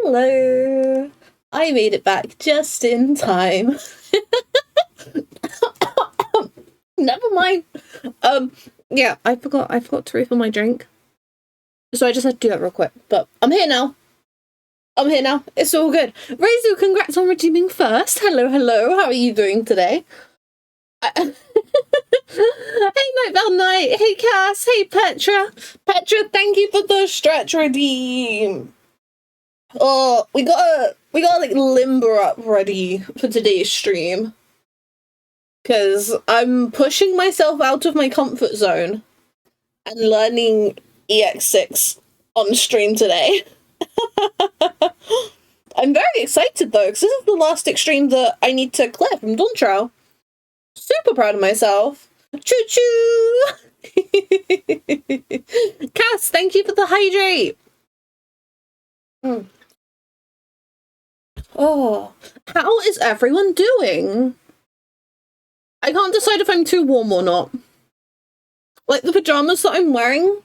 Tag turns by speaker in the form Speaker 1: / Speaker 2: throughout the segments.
Speaker 1: Hello. I made it back just in time. Never mind. Yeah, I forgot to refill my drink. So I just had to do that real quick. But I'm here now. It's all good. Reizu, congrats on redeeming first. Hello. How are you doing today? Hey, Nightbell Knight. Hey, Cass. Hey, Petra. Thank you for the stretch redeem. Oh, we gotta like limber up ready for today's stream. Because I'm pushing myself out of my comfort zone and learning EX6 on stream today. I'm very excited though, because this is the last extreme that I need to clear from Dawntrail. Super proud of myself. Choo-choo! Cass, thank you for the hydrate. Oh, how is everyone doing? I can't decide if I'm too warm or not. Like, the pajamas that I'm wearing,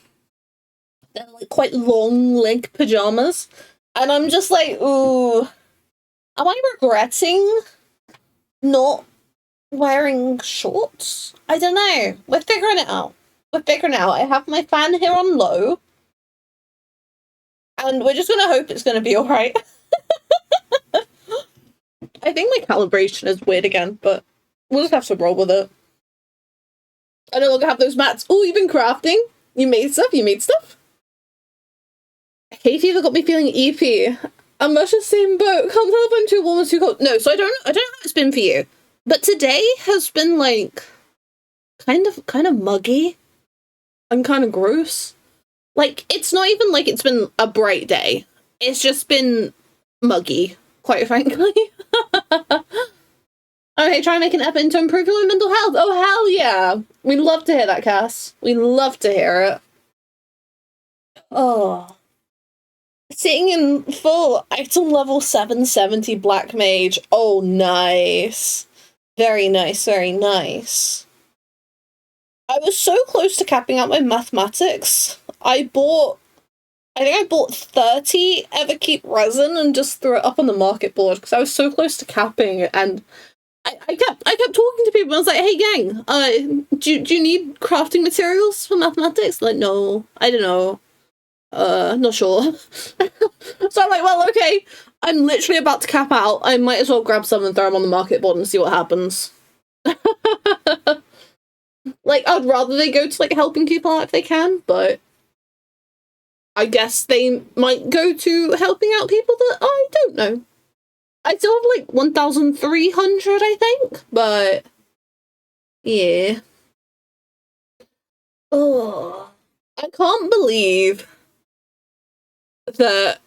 Speaker 1: they're like quite long leg pajamas. And I'm just like, ooh, am I regretting not wearing shorts? I don't know. We're figuring it out. I have my fan here on low. And we're just gonna hope it's gonna be alright. I think my calibration is weird again, but we'll just have to roll with it. I no longer have those mats. Oh, you've been crafting? You made stuff? Hay fever got me feeling EP. I'm much the same boat. Can't tell if I'm too warm or too cold. No, so I don't know how it's been for you. But today has been like kind of muggy and kind of gross. Like, it's not even like it's been a bright day. It's just been muggy, quite frankly. Okay, try and make an effort to improve your mental health. Oh, hell yeah. We'd love to hear that, Cass. We'd love to hear it. Oh. Sitting in full item level 770 Black Mage. Oh, nice. Very nice, very nice. I was so close to capping out my mathematics. I think I bought 30 Everkeep resin and just threw it up on the market board because I was so close to capping, and I kept talking to people. I was like, hey gang, do you need crafting materials for mathematics? Like, no, I don't know. Not sure. So I'm like, well, okay, I'm literally about to cap out. I might as well grab some and throw them on the market board and see what happens. Like, I'd rather they go to like helping people out if they can, but I guess they might go to helping out people that I don't know. I still have like 1,300, I think, but yeah. Oh, I can't believe that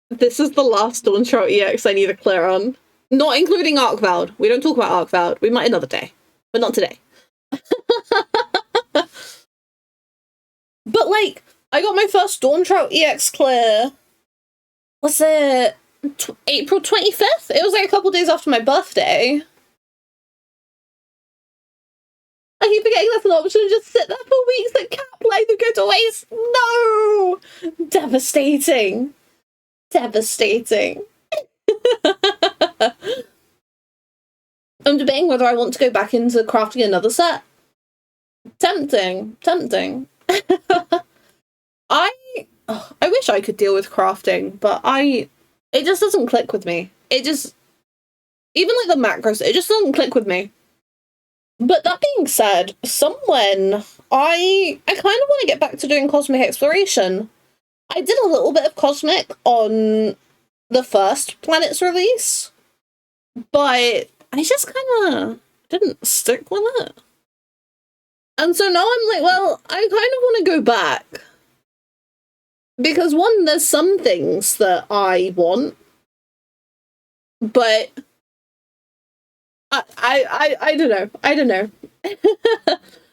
Speaker 1: this is the last Dawntrail EX I need to clear on. Not including Arcvald. We don't talk about Arcvald. We might another day, but not today. But like, I got my first Dawntrail EX clear. Was it April 25th? It was like a couple days after my birthday. I keep forgetting that's an option to just sit there for weeks and cap like the go to waste. No! Devastating. I'm debating whether I want to go back into crafting another set. Tempting. I wish I could deal with crafting, but it just doesn't click with me. It just, even like the macros, it just doesn't click with me. But that being said, I kind of want to get back to doing cosmic exploration. I did a little bit of cosmic on the first planet's release, but I just kind of didn't stick with it. And so now I'm like, well, I kind of want to go back. Because one, there's some things that I want, but I don't know.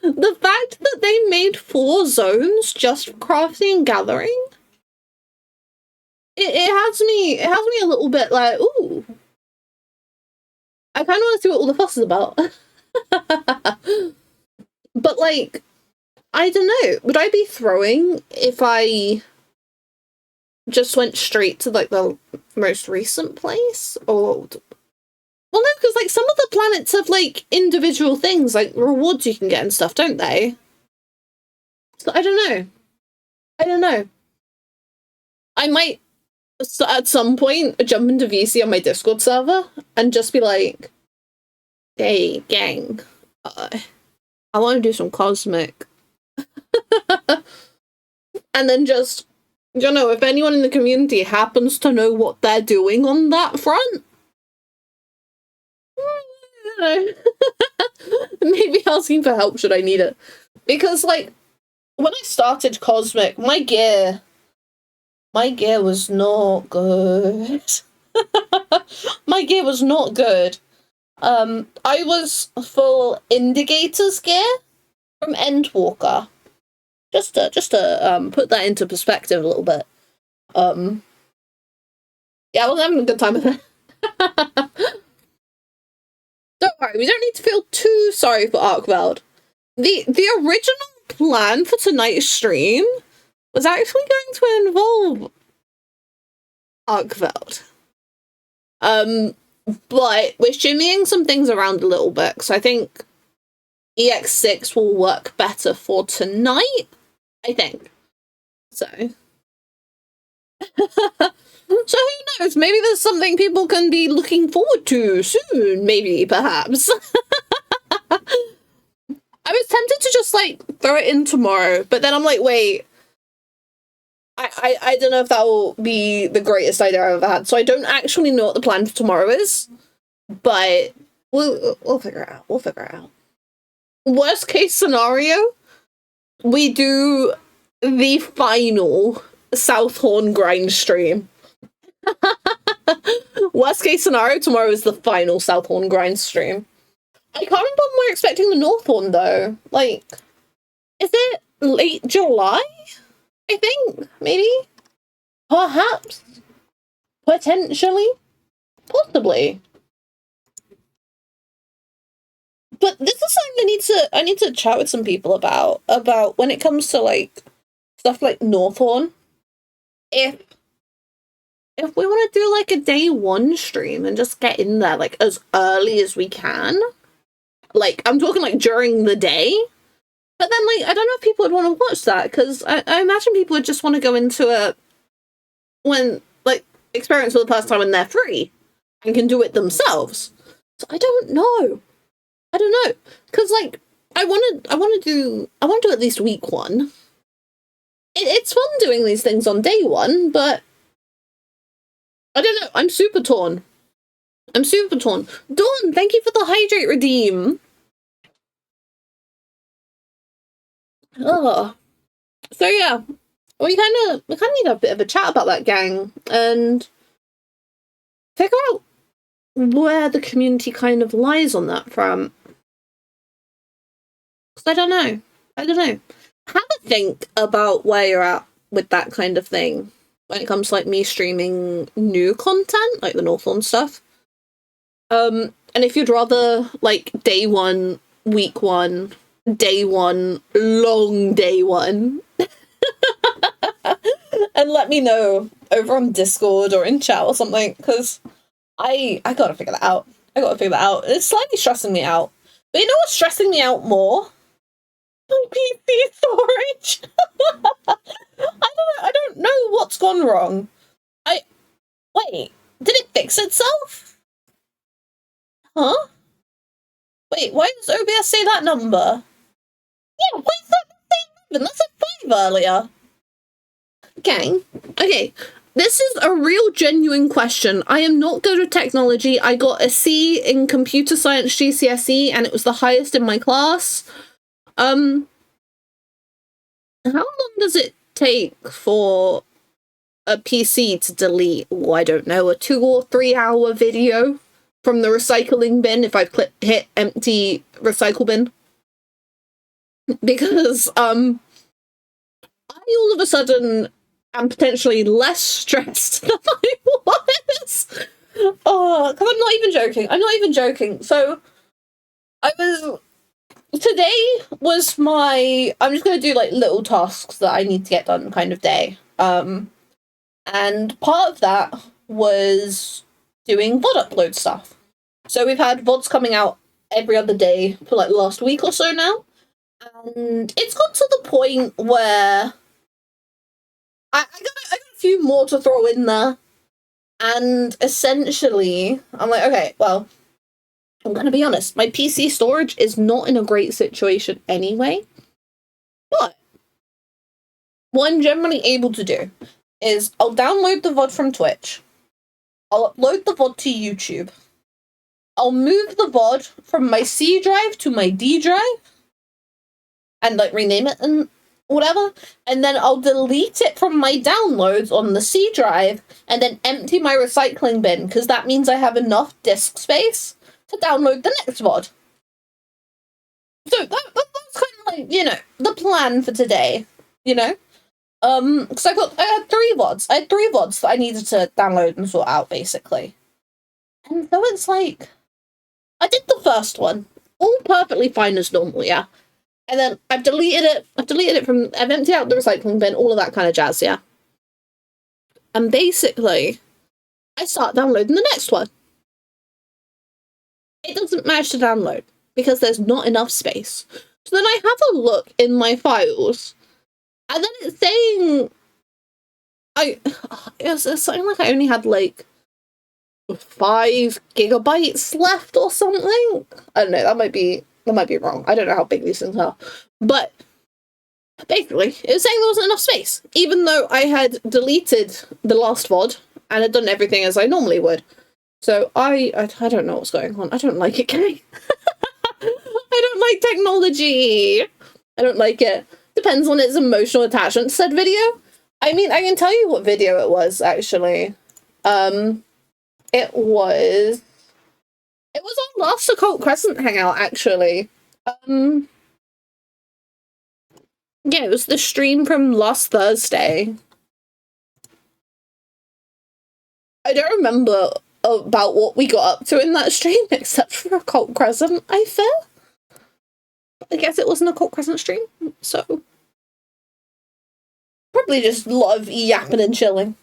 Speaker 1: The fact that they made 4 zones just for crafting and gathering, it has me a little bit like, ooh. I kind of want to see what all the fuss is about. But like, I don't know. Would I be throwing if I just went straight to like the most recent place, or well, no, because like some of the planets have like individual things, like rewards you can get and stuff, don't they? So I don't know. I don't know. I might at some point jump into VC on my Discord server and just be like, "Hey, gang, I want to do some cosmic," and then just, you know, if anyone in the community happens to know what they're doing on that front, you know, maybe asking for help should I need it. Because, like, when I started Cosmic, my gear was not good. My gear was not good. I was full Indicator's gear from Endwalker. Just to put that into perspective a little bit. Yeah, I wasn't having a good time with it. Don't worry, we don't need to feel too sorry for Arkveld. The original plan for tonight's stream was actually going to involve Arkveld. But we're shimmying some things around a little bit, so I think EX6 will work better for tonight, I think. So. So who knows? Maybe there's something people can be looking forward to soon, maybe, perhaps. I was tempted to just, like, throw it in tomorrow, but then I'm like, wait, I don't know if that will be the greatest idea I've ever had, so I don't actually know what the plan for tomorrow is, but we'll figure it out. We'll figure it out. Worst case scenario, we do the final Southhorn grind stream. Worst case scenario, tomorrow is the final Southhorn grind stream. I can't remember when we're expecting the Northhorn, though. Like, is it late July? I think, maybe? Perhaps? Potentially? Possibly. But this is something I need to chat with some people about when it comes to, like, stuff like Northhorn. If we want to do, like, a day one stream and just get in there, like, as early as we can, like, I'm talking, like, during the day, but then, like, I don't know if people would want to watch that, because I imagine people would just want to go into it when, like, experience for the first time when they're free and can do it themselves. So I don't know. Because, like, I want to do at least week one. It's fun doing these things on day one, but I don't know. I'm super torn. Dawn, thank you for the hydrate redeem. Oh. So yeah, we kind of need a bit of a chat about that, gang, and figure out where the community kind of lies on that front. Because I don't know. Have a think about where you're at with that kind of thing when it comes to, like, me streaming new content, like the Northhorn stuff. And if you'd rather, like, day one, week one, day one, long day one, and let me know over on Discord or in chat or something, because I gotta figure that out. It's slightly stressing me out. But you know what's stressing me out more? My PC storage. I don't know what's gone wrong. Wait, did it fix itself? Huh? Wait, why does OBS say that number? Yeah, why is that the same number? That's a 5 earlier. Gang, okay, this is a real genuine question. I am not good at technology. I got a C in computer science GCSE and it was the highest in my class. How long does it take for a PC to delete, I don't know, a 2 or 3 hour video from the recycling bin if I've hit empty recycle bin? Because, I all of a sudden am potentially less stressed than I was. Oh, because I'm not even joking. So, today was my, I'm just going to do, like, little tasks that I need to get done kind of day. And part of that was doing VOD upload stuff. So we've had VODs coming out every other day for like the last week or so now. And it's got to the point where I got a few more to throw in there. And essentially, I'm like, okay, well, I'm going to be honest. My PC storage is not in a great situation anyway. But what I'm generally able to do is I'll download the VOD from Twitch. I'll upload the VOD to YouTube. I'll move the VOD from my C drive to my D drive. And, like, rename it and whatever. And then I'll delete it from my downloads on the C drive and then empty my recycling bin, because that means I have enough disk space to download the next VOD. So that's kind of like, you know, the plan for today, you know? Because I had 3 VODs. I had 3 VODs that I needed to download and sort out, basically. And so it's like, I did the first one, all perfectly fine as normal, yeah? And then I've deleted it. I've emptied out the recycling bin, all of that kind of jazz, yeah? And basically, I start downloading the next one. It doesn't manage to download because there's not enough space. So then I have a look in my files, and then it's saying it's something like I only had like 5 gigabytes left or something. I don't know, that might be wrong. I don't know how big these things are. But basically, it was saying there wasn't enough space, even though I had deleted the last VOD and had done everything as I normally would. So I don't know what's going on. I don't like it, Kay. I don't like technology. I don't like it. Depends on its emotional attachment to said video. I mean, I can tell you what video it was, actually. It was our last Occult Crescent hangout, actually. Yeah, it was the stream from last Thursday. I don't remember about what we got up to in that stream, except for Occult Crescent, I feel. I guess it was an Occult Crescent stream, so probably just a lot of yapping and chilling.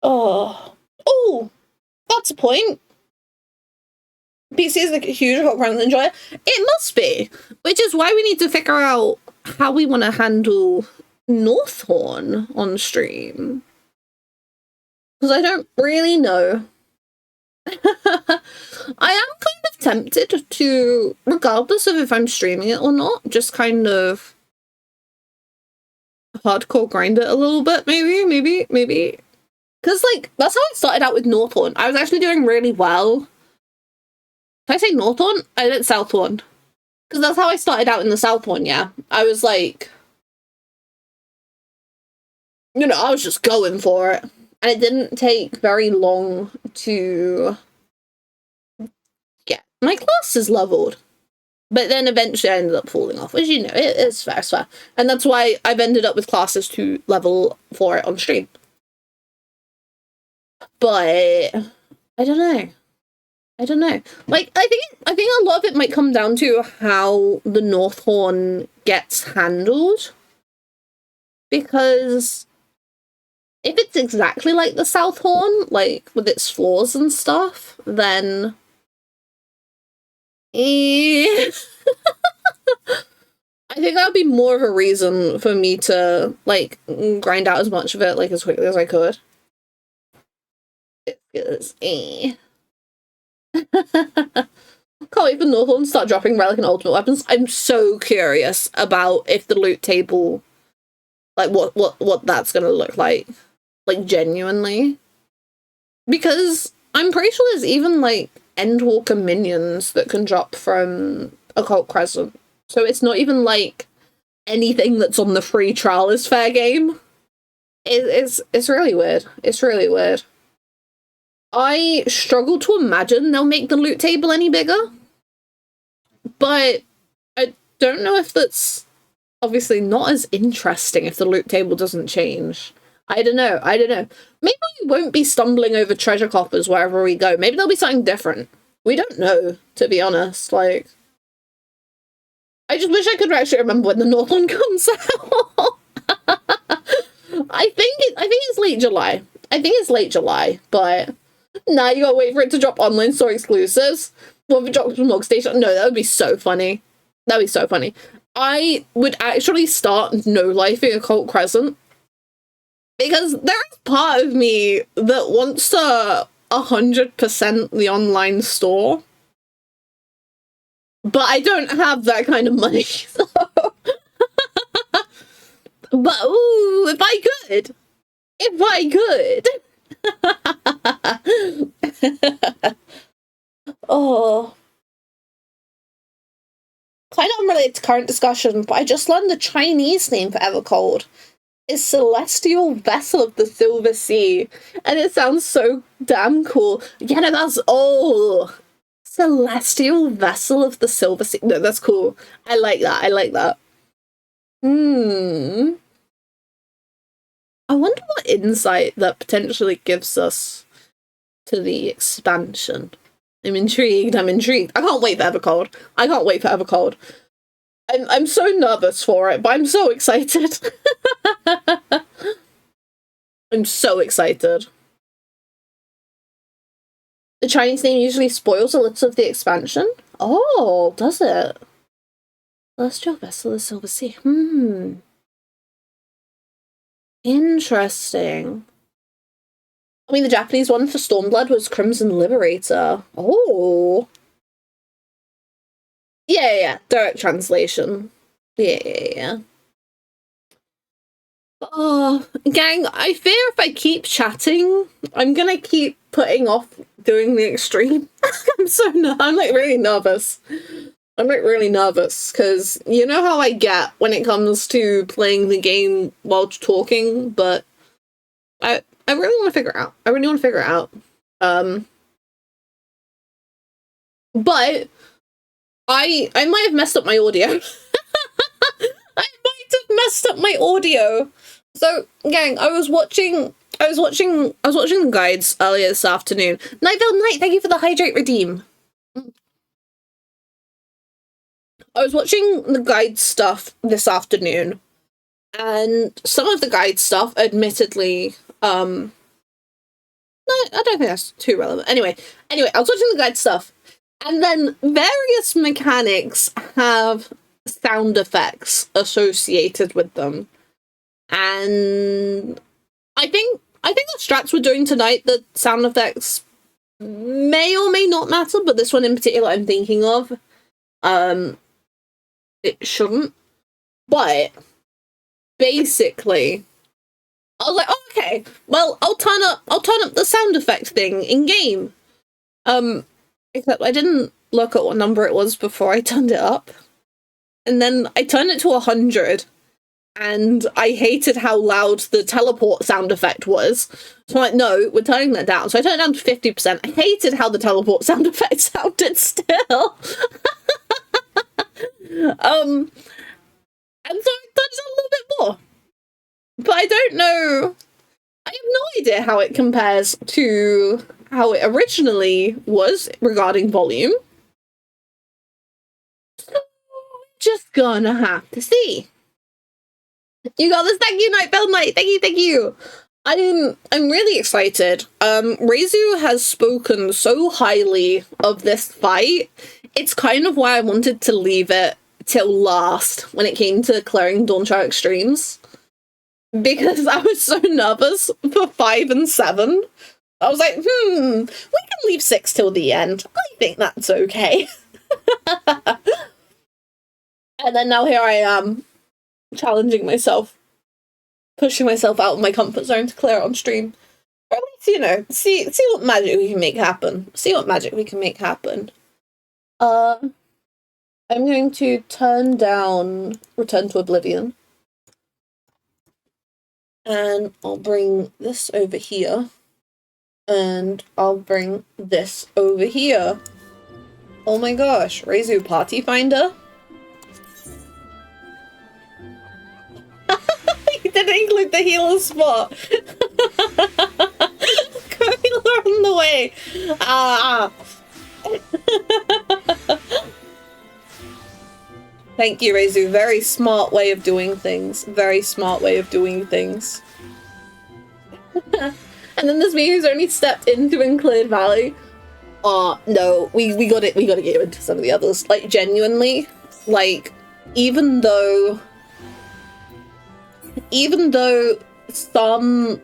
Speaker 1: Oh, that's a point. PC is like a huge Occult Crescent enjoyer. It must be, which is why we need to figure out how we want to handle Northhorn on stream. Because I don't really know. I am kind of tempted to, regardless of if I'm streaming it or not, just kind of hardcore grind it a little bit, maybe. Because, like, that's how I started out with Northhorn. I was actually doing really well. Did I say Northhorn? I did Southhorn. Because that's how I started out in the Southhorn, yeah. I was like, you know, I was just going for it. And it didn't take very long to get my classes leveled. But then eventually I ended up falling off, which, you know, it's fair. And that's why I've ended up with classes to level for it on stream. But I don't know. Like, I think a lot of it might come down to how the Northhorn gets handled. Because if it's exactly like the Southhorn, like with its flaws and stuff, then I think that would be more of a reason for me to, like, grind out as much of it, like, as quickly as I could. Because can't wait for Northhorn to start dropping relic and ultimate weapons. I'm so curious about if the loot table, like, what that's gonna look like genuinely, because I'm pretty sure there's even like Endwalker minions that can drop from Occult Crescent, so it's not even like anything that's on the free trial is fair game. It's really weird. It's really weird. I struggle to imagine they'll make the loot table any bigger, but I don't know if that's obviously not as interesting if the loot table doesn't change. I don't know. Maybe we won't be stumbling over treasure coffers wherever we go. Maybe there'll be something different. We don't know, to be honest. Like, I just wish I could actually remember when the Northland comes out. I think it's late July. I think it's late July, but now you gotta wait for it to drop online store exclusives. What if it drops from Log Station? No, that would be so funny. That'd be so funny. I would actually start no-lifing Occult Crescent, because there is part of me that wants to 100% the online store, but I don't have that kind of money, so... But, ooh, if I could! If I could! Oh. Kind of unrelated to current discussion, but I just learned the Chinese name for Evercold is Celestial Vessel of the Silver Sea, and it sounds so damn cool. Yeah, no, that's... Oh! Celestial Vessel of the Silver Sea. No, that's cool. I like that. I like that. I wonder what insight that potentially gives us to the expansion. I'm intrigued. I'm intrigued. I can't wait for Evercold. I can't wait for Evercold. I'm so nervous for it, but I'm so excited. I'm so excited. The Chinese name usually spoils a little of the expansion. Oh, does it? Celestial Vessel of the Silver Sea. Interesting. I mean, the Japanese one for Stormblood was Crimson Liberator. Oh. Yeah. Direct translation. Yeah. Oh, gang, I fear if I keep chatting, I'm gonna keep putting off doing the extreme. I'm like really nervous. I'm like really nervous, because you know how I get when it comes to playing the game while talking, but I really want to figure it out. I really want to figure it out. But I might have messed up my audio. I might have messed up my audio. So, gang, I was watching the guides earlier this afternoon. Nightville Knight, thank you for the hydrate redeem. I was watching the guide stuff this afternoon, and some of the guide stuff, admittedly, no, I don't think that's too relevant. Anyway, I was watching the guide stuff, and then various mechanics have sound effects associated with them. And I think the strats we're doing tonight, the sound effects may or may not matter, but this one in particular I'm thinking of, it shouldn't. But basically, I was like, oh, okay, well, I'll turn up the sound effect thing in game. Except I didn't look at what number it was before I turned it up. And then I turned it to 100, and I hated how loud the teleport sound effect was. So I'm like, no, we're turning that down. So I turned it down to 50%. I hated how the teleport sound effect sounded still. And so I turned it down a little bit more. But I don't know. I have no idea how it compares to how it originally was regarding volume. So we're just gonna have to see. You got this. Thank you, Nightbell Knight. Thank you. I'm really excited. Reizu has spoken so highly of this fight. It's kind of why I wanted to leave it till last when it came to clearing Dawntrail Extremes. Because I was so nervous for 5 and 7. I was like, we can leave 6 till the end. I think that's okay. And then now here I am, challenging myself, pushing myself out of my comfort zone to clear it on stream. Or at least, you know, see what magic we can make happen. I'm going to turn down Return to Oblivion. And I'll bring this over here. And I'll bring this over here. Oh my gosh, Reizu Party Finder? You didn't include the healer spot! Healer on the way! Thank you, Reizu. Very smart way of doing things. Very smart way of doing things. And then there's me who's only stepped into and cleared Valley. No, we got it. We got to get into some of the others. Like, genuinely, like, even though some,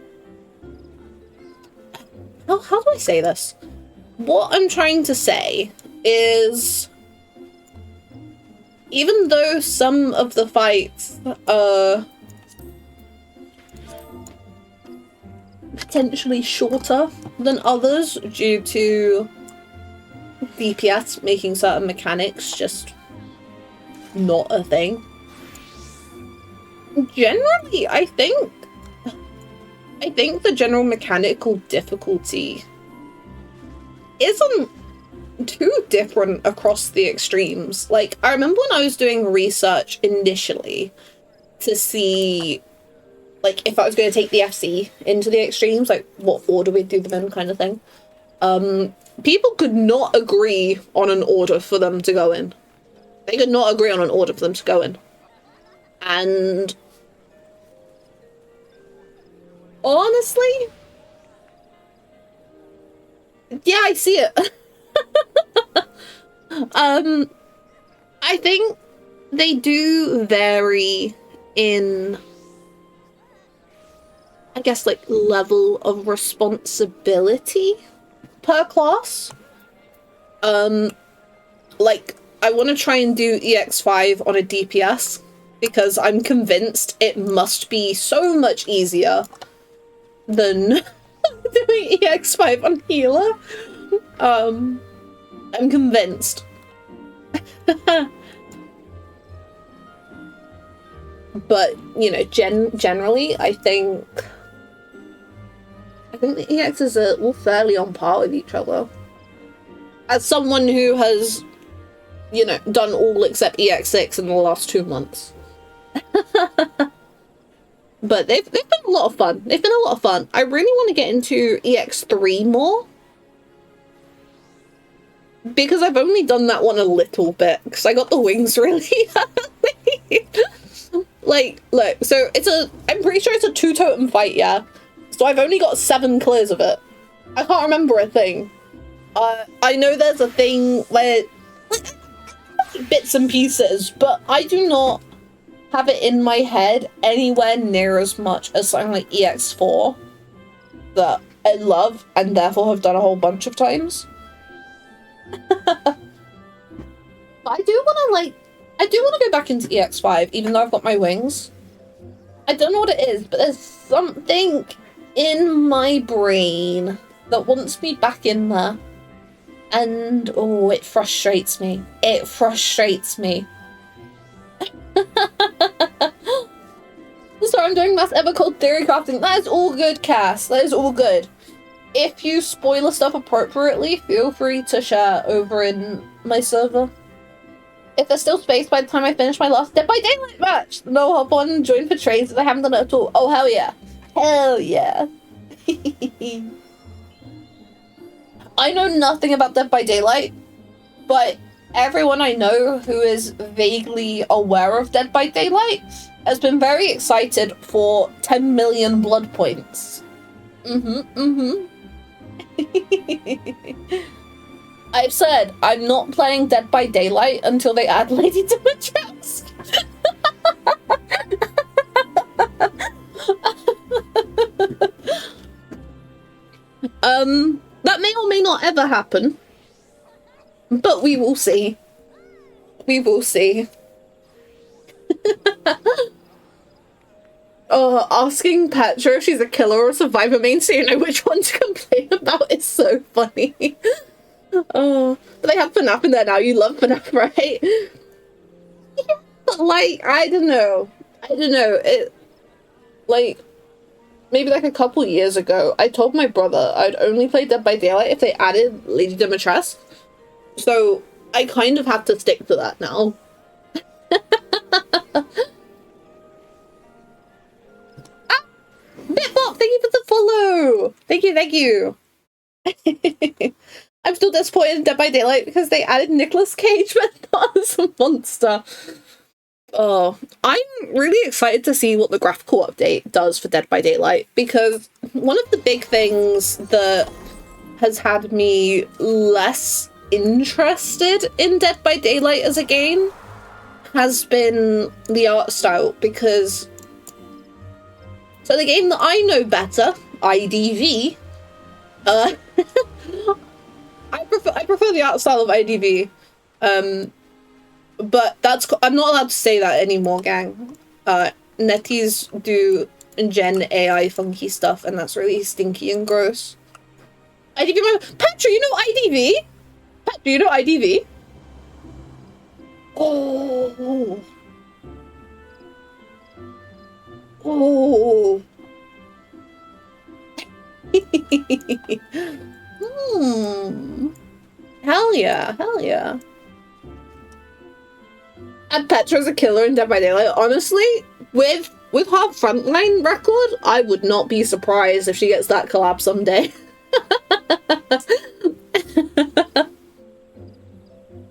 Speaker 1: how do I say this? What I'm trying to say is, even though some of the fights are potentially shorter than others due to DPS making certain mechanics just not a thing, generally I think the general mechanical difficulty isn't too different across the extremes. Like, I remember when I was doing research initially to see, like, if I was going to take the FC into the extremes, like, what order we'd do them in kind of thing. People could not agree on an order for them to go in. They could not agree on an order for them to go in. And honestly, yeah, I see it. I think they do vary in, I guess, like, level of responsibility per class. Like, I want to try and do EX5 on a DPS because I'm convinced it must be so much easier than doing EX5 on healer. I'm convinced. But, you know, generally, I think the EXs are all fairly on par with each other. As someone who has, you know, done all except EX6 in the last 2 months. But they've been a lot of fun. They've been a lot of fun. I really want to get into EX3 more, because I've only done that one a little bit, because I got the wings really early. Like, look, so I'm pretty sure it's a 2-totem fight, yeah? So I've only got 7 clears of it. I can't remember a thing. I know there's a thing where, like, bits and pieces, but I do not have it in my head anywhere near as much as something like EX4 that I love and therefore have done a whole bunch of times. But I do want to go back into EX5, even though I've got my wings. I don't know what it is, but there's something in my brain that wants me back in there. And, oh, it frustrates me. It frustrates me. So I'm doing mass ever called theory crafting. That is all good, Cass. That is all good. If you spoiler stuff appropriately, feel free to share over in my server. If there's still space by the time I finish my last Dead by Daylight match, no, hop on and join for trades, I haven't done it at all. Oh, hell yeah. Hell yeah. I know nothing about Dead by Daylight, but everyone I know who is vaguely aware of Dead by Daylight has been very excited for 10 million blood points. I've said I'm not playing Dead by Daylight until they add Lady Dimitrescu. That may or may not ever happen, but we will see. We will see. Oh, asking Petra if she's a killer or a survivor main so you know which one to complain about is so funny. Oh, but they have FNAF in there now. You love FNAF, right? Yeah, like, I don't know. It, like, maybe like a couple years ago, I told my brother I'd only play Dead by Daylight if they added Lady Dimitrescu. So I kind of have to stick to that now. Bitbop, thank you for the follow! Thank you. I'm still disappointed in Dead by Daylight because they added Nicolas Cage, but not as a monster. Oh, I'm really excited to see what the graphical update does for Dead by Daylight, because one of the big things that has had me less interested in Dead by Daylight as a game has been the art style, because so the game that I know better, IDV, I prefer the art style of IDV, but I'm not allowed to say that anymore, gang. Netties do gen AI funky stuff, and that's really stinky and gross. IDV, Petra, you know IDV? Petra, you know IDV? Oh. Oh. Hell yeah, hell yeah. And Petra's a killer in Dead by Daylight. Honestly, with her frontline record, I would not be surprised if she gets that collab someday.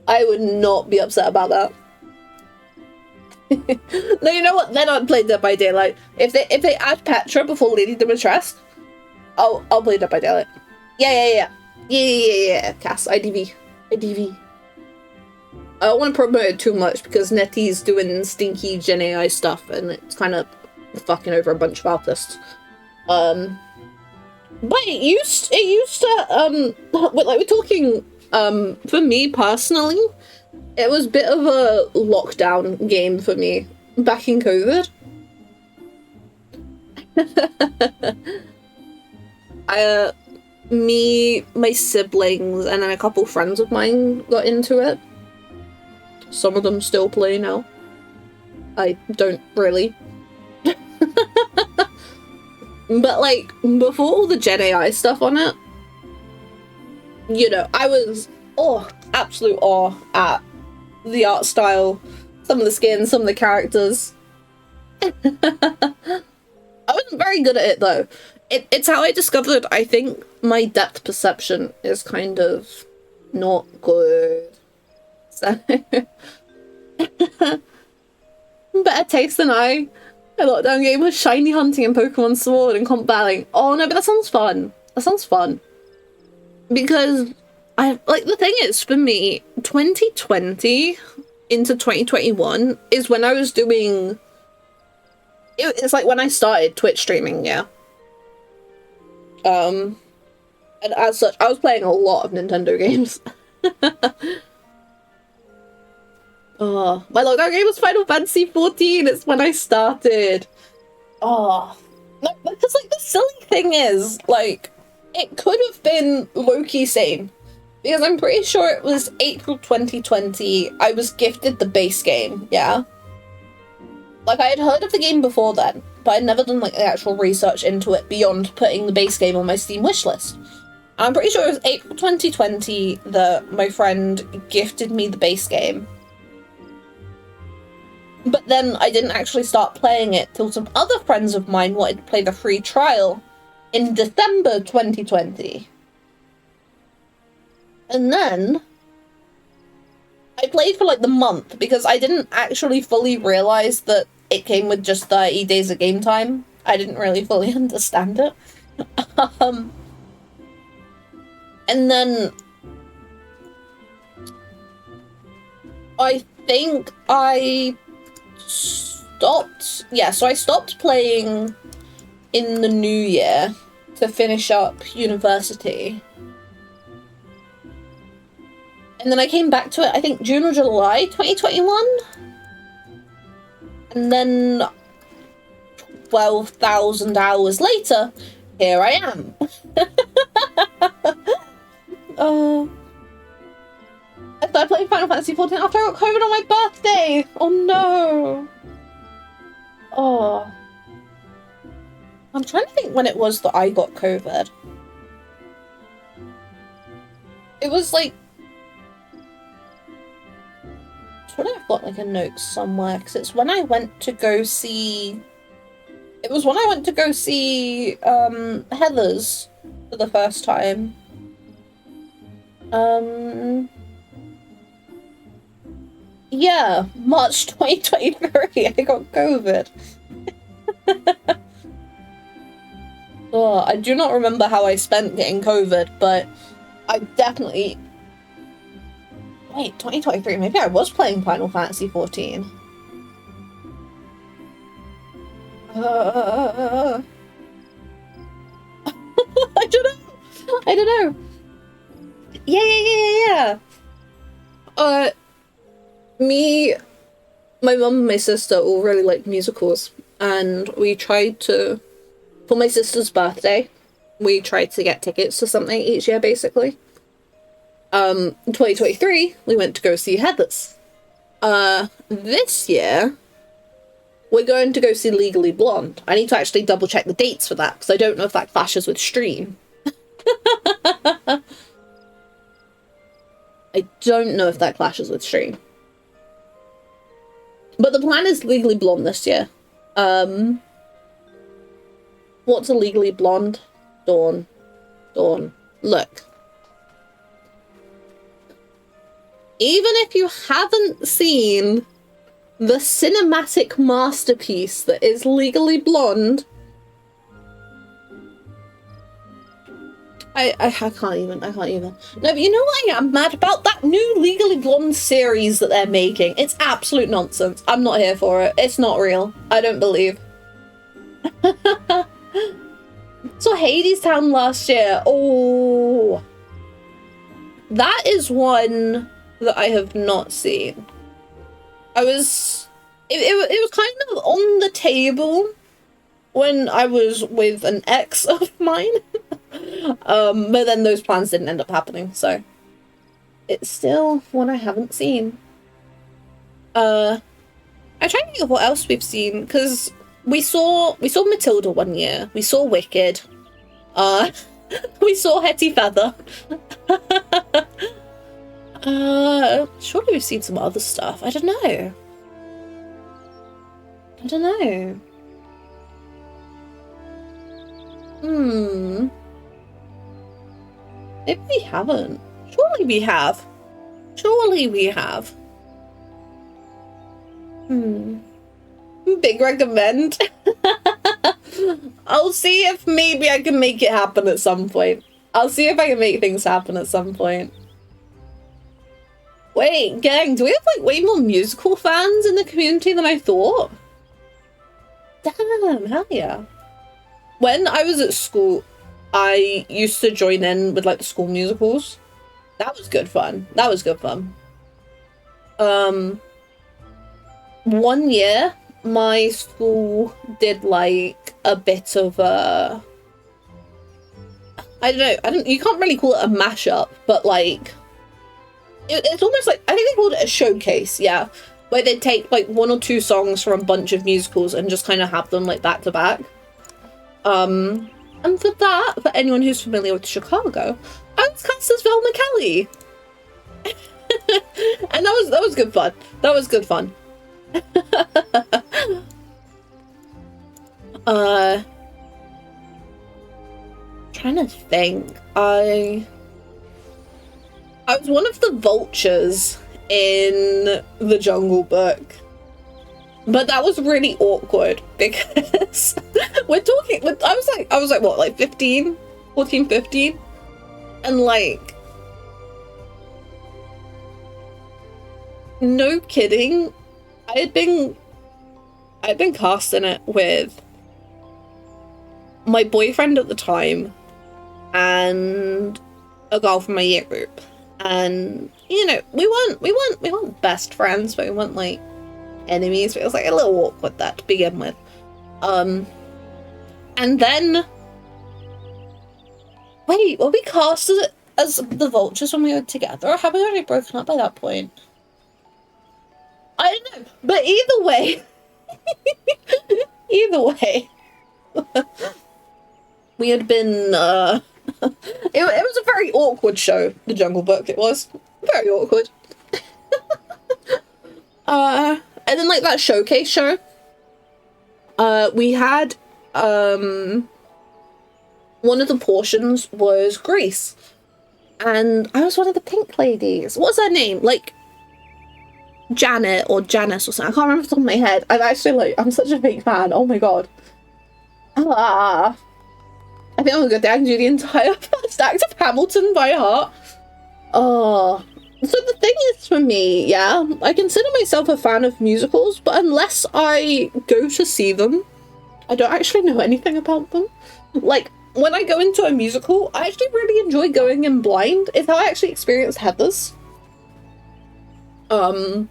Speaker 1: I would not be upset about that. No, you know what? Then I'd play Dead by Daylight. If they add Petra before Lady Dimitrescu, I'll play Dead by Daylight. Yeah. Cass, IDV. I don't want to promote it too much because Nettie's doing stinky Gen AI stuff and it's kind of fucking over a bunch of artists. But it used to, like we're talking, for me personally, it was a bit of a lockdown game for me back in COVID. Me, my siblings, and then a couple friends of mine got into it. Some of them still play now. I don't really. But like, before all the Gen AI stuff on it, you know, I was absolute awe at the art style, some of the skins, some of the characters. I wasn't very good at it though. It's how I discovered, I think, my depth perception is kind of not good. So better taste than I. A lockdown game was shiny hunting and Pokemon Sword and comp battling. Oh no, but that sounds fun. That sounds fun. Because the thing is, for me, 2020 into 2021 is when I was doing it's like when I started Twitch streaming, yeah. And as such, I was playing a lot of Nintendo games. Oh, my lockdown game was Final Fantasy 14. It's when I started. Oh, no, because like the silly thing is, like, it could have been low-key same, because I'm pretty sure it was April 2020. I was gifted the base game. Yeah, like I had heard of the game before then, but I'd never done like the actual research into it beyond putting the base game on my Steam wishlist. I'm pretty sure it was April 2020 that my friend gifted me the base game. But then I didn't actually start playing it till some other friends of mine wanted to play the free trial in December 2020. And then I played for like the month because I didn't actually fully realize that it came with just 30 days of game time. I didn't really fully understand it. And then I think I stopped, yeah, so I stopped playing in the new year to finish up university. And then I came back to it, I think June or July 2021. And then 12,000 hours later, here I am. I started playing Final Fantasy 14 after I got COVID on my birthday! Oh no! Oh. I'm trying to think when it was that I got COVID. It was like... I swear I've got like a note somewhere, because it's when I went to go see... It was when I went to go see Heather's for the first time. Yeah, March 2023, I got COVID. Oh, I do not remember how I spent getting COVID, but I definitely... Wait, 2023, maybe I was playing Final Fantasy 14. I don't know. I don't know. Yeah. Me, my mum and my sister all really like musicals, and we tried to, for my sister's birthday, we tried to get tickets to something each year, basically. In 2023, we went to go see Heathers. This year, we're going to go see Legally Blonde. I need to actually double check the dates for that, because I don't know if that clashes with stream. I don't know if that clashes with stream. But the plan is Legally Blonde this year. What's a Legally Blonde? Dawn. Look. Even if you haven't seen the cinematic masterpiece that is Legally Blonde, I can't even. No, but you know what I am mad about? That new Legally Blonde series that they're making. It's absolute nonsense. I'm not here for it. It's not real. I don't believe. So Hades Town last year. Oh. That is one that I have not seen. It was kind of on the table when I was with an ex of mine. But then those plans didn't end up happening, so it's still one I haven't seen. I'm trying to think of what else we've seen, because we saw Matilda one year, we saw Wicked, we saw Hetty Feather. Surely we've seen some other stuff. I don't know. Maybe we haven't. Surely we have. Big recommend. I'll see if maybe I can make it happen at some point. I'll see if I can make things happen at some point. Wait, gang, do we have like way more musical fans in the community than I thought? Damn, hell yeah. When I was at school, I used to join in with like the school musicals. That was good fun. One year, my school did like a bit of a... I don't know, you can't really call it a mashup, but like... It's almost like, I think they called it a showcase, yeah. Where they'd take like 1 or 2 songs from a bunch of musicals and just kind of have them like back to back. And for that, for anyone who's familiar with Chicago, I was cast as Velma Kelly. And that was good fun. Trying to think. I was one of the vultures in the Jungle Book. But that was really awkward because we're talking, I was like what, like 14, 15? And like, no kidding, I had been cast in it with my boyfriend at the time and a girl from my year group. And, you know, we weren't best friends, but we weren't like enemies. It was like a little awkward that to begin with. And then, wait, were we cast as the vultures when we were together, or have we already broken up by that point? I don't know, but either way, we had been, it was a very awkward show, The Jungle Book. It was very awkward. And then like that showcase show, we had one of the portions was Grease, and I was one of the pink ladies. What's her name? Like Janet or Janice or something. I can't remember off the top of my head. I'm actually like, I'm such a big fan. Oh my god. Ah. I think I'm gonna go down do the entire first act of Hamilton by heart. Oh. So the thing is for me, yeah, I consider myself a fan of musicals, but unless I go to see them, I don't actually know anything about them. Like, when I go into a musical, I actually really enjoy going in blind. It's how I actually experienced Heathers. I don't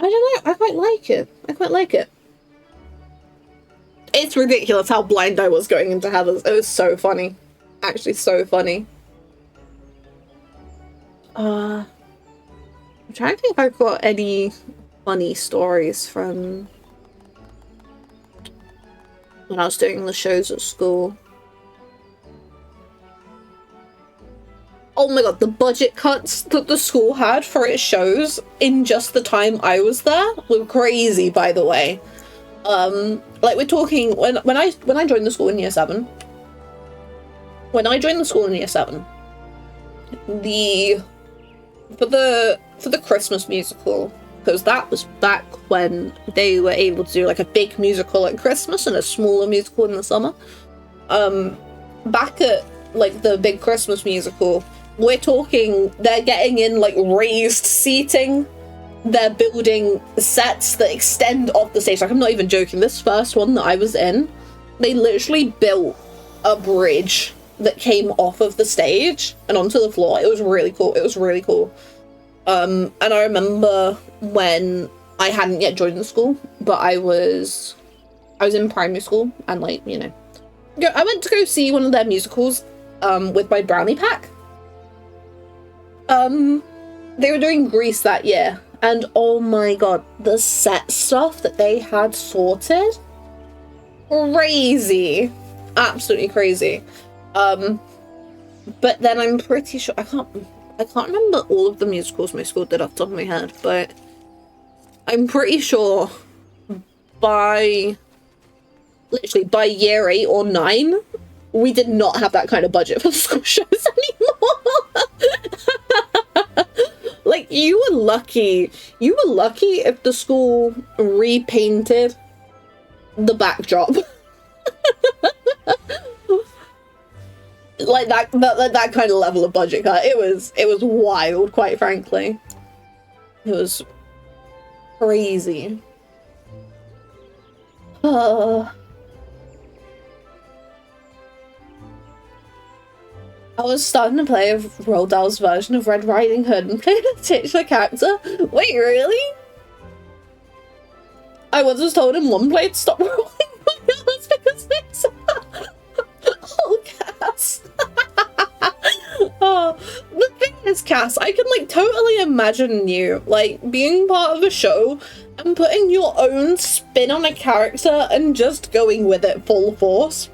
Speaker 1: know, I quite like it. I quite like it. It's ridiculous how blind I was going into Heathers. It was so funny. Actually, so funny. I'm trying to think if I've got any funny stories from when I was doing the shows at school. Oh my god, the budget cuts that the school had for its shows in just the time I was there were crazy, by the way. Like we're talking when I joined the school in year 7. When I joined the school in year 7, for the Christmas musical, because that was back when they were able to do like a big musical at Christmas and a smaller musical in the summer. Back at like the big Christmas musical, we're talking they're getting in like raised seating. They're building sets that extend off the stage. Like, I'm not even joking. This first one that I was in, they literally built a bridge that came off of the stage and onto the floor. It was really cool. It was really cool. And I remember when I hadn't yet joined the school, but I was in primary school, and like, you know, I went to go see one of their musicals with my brownie pack. They were doing Grease that year, and oh my god, the set stuff that they had sorted, crazy, absolutely crazy. But then I'm pretty sure I can't remember all of the musicals my school did off the top of my head, but I'm pretty sure by year 8 or 9, we did not have that kind of budget for school shows anymore. Like, you were lucky if the school repainted the backdrop. Like that kind of level of budget cut. It was wild, quite frankly. It was crazy. I was starting to play Roald Dahl's version of Red Riding Hood and played a titular character. Wait, really? I once was told in one play to stop rolling my eyes because it's oh, Cass. Oh, the thing is, Cass, I can like totally imagine you like being part of a show and putting your own spin on a character and just going with it full force.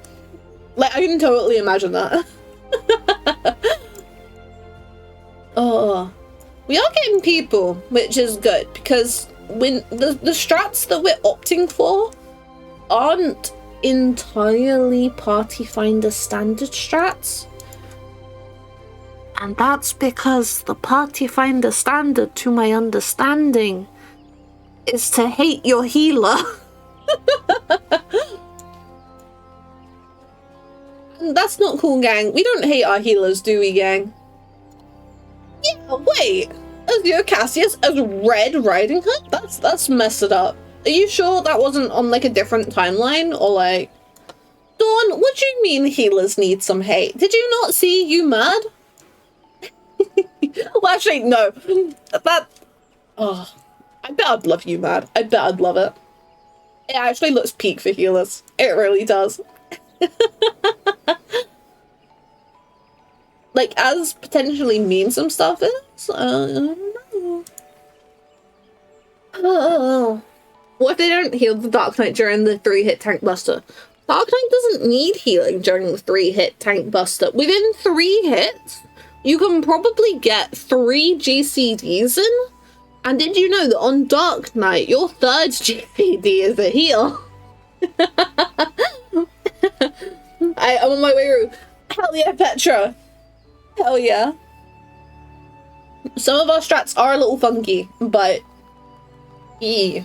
Speaker 1: Like, I can totally imagine that. Oh, we are getting people, which is good, because when the strats that we're opting for aren't entirely Party Finder standard strats, and that's because the Party Finder standard, to my understanding, is to hate your healer. That's not cool, gang. We don't hate our healers, do we, gang? Yeah, wait. As your Cassius as Red Riding Hood? That's messed it up. Are you sure that wasn't on like a different timeline? Or like, Dawn, what do you mean healers need some hate? Did you not see You Mad? Well, actually, no. Oh, I bet I'd love You Mad. I bet I'd love it. It actually looks peak for healers. It really does. Like, as potentially mean some stuff is, I don't know. What if they don't heal the Dark Knight during the 3-hit tank buster? Dark Knight doesn't need healing during the 3-hit tank buster. Within 3 hits, you can probably get 3 GCDs in. And did you know that on Dark Knight, your 3rd GCD is a heal? I'm on my way through. Hell yeah, Petra. Hell yeah. Some of our strats are a little funky, but yeah.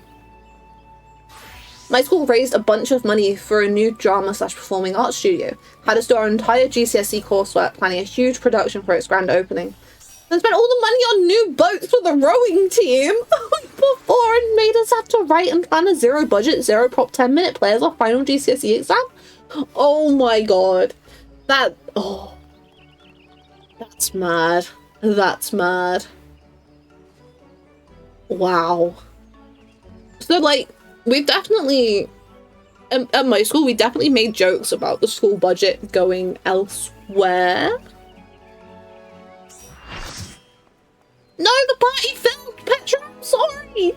Speaker 1: My school raised a bunch of money for a new drama/performing arts studio. Had us do our entire GCSE coursework, planning a huge production for its grand opening. They spent all the money on new boats for the rowing team before and made us have to write and plan a zero budget, zero prop 10-minute play as our final GCSE exam. Oh my god. Oh. That's mad. That's mad. Wow. So, like, we've definitely, at my school, we definitely made jokes about the school budget going elsewhere. No, the party failed, Petra, I'm sorry!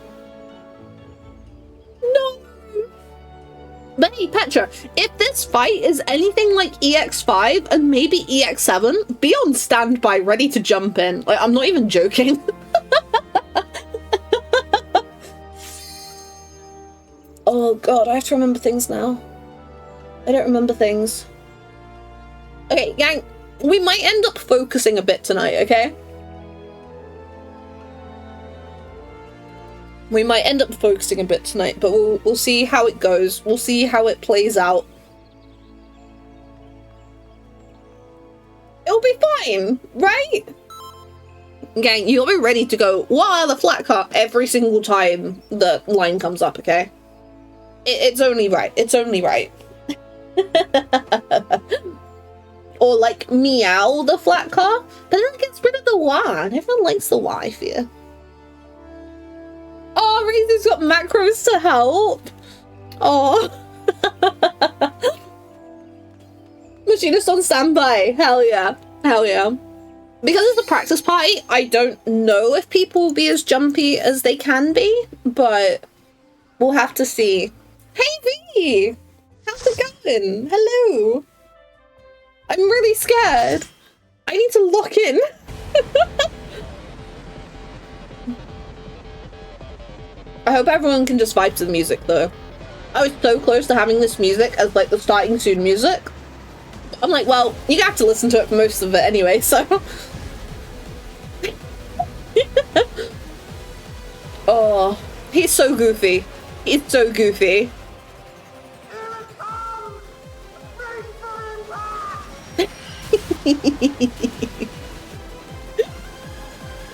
Speaker 1: No! But hey, Petra, if this fight is anything like EX5 and maybe EX7, be on standby, ready to jump in. Like, I'm not even joking. Oh god, I have to remember things now. I don't remember things. Okay, gang, we might end up focusing a bit tonight, okay? We might end up focusing a bit tonight, but we'll see how it goes. We'll see how it plays out. It'll be fine, right? Gang, you'll be ready to go, "Wow, the flat car," every single time the line comes up, okay? It's only right. It's only right. Or like meow the flat car, but then it gets rid of the Y. Everyone likes the Y fear. Oh, Raisy's got macros to help. Oh. Machinist on standby. Hell yeah. Hell yeah. Because it's a practice party, I don't know if people will be as jumpy as they can be, but we'll have to see. Hey V! How's it going? Hello! I'm really scared. I need to lock in. I hope everyone can just vibe to the music though. I was so close to having this music as like the starting soon music. I'm like, well, you have to listen to it for most of it anyway, so. Oh, he's so goofy. He's so goofy.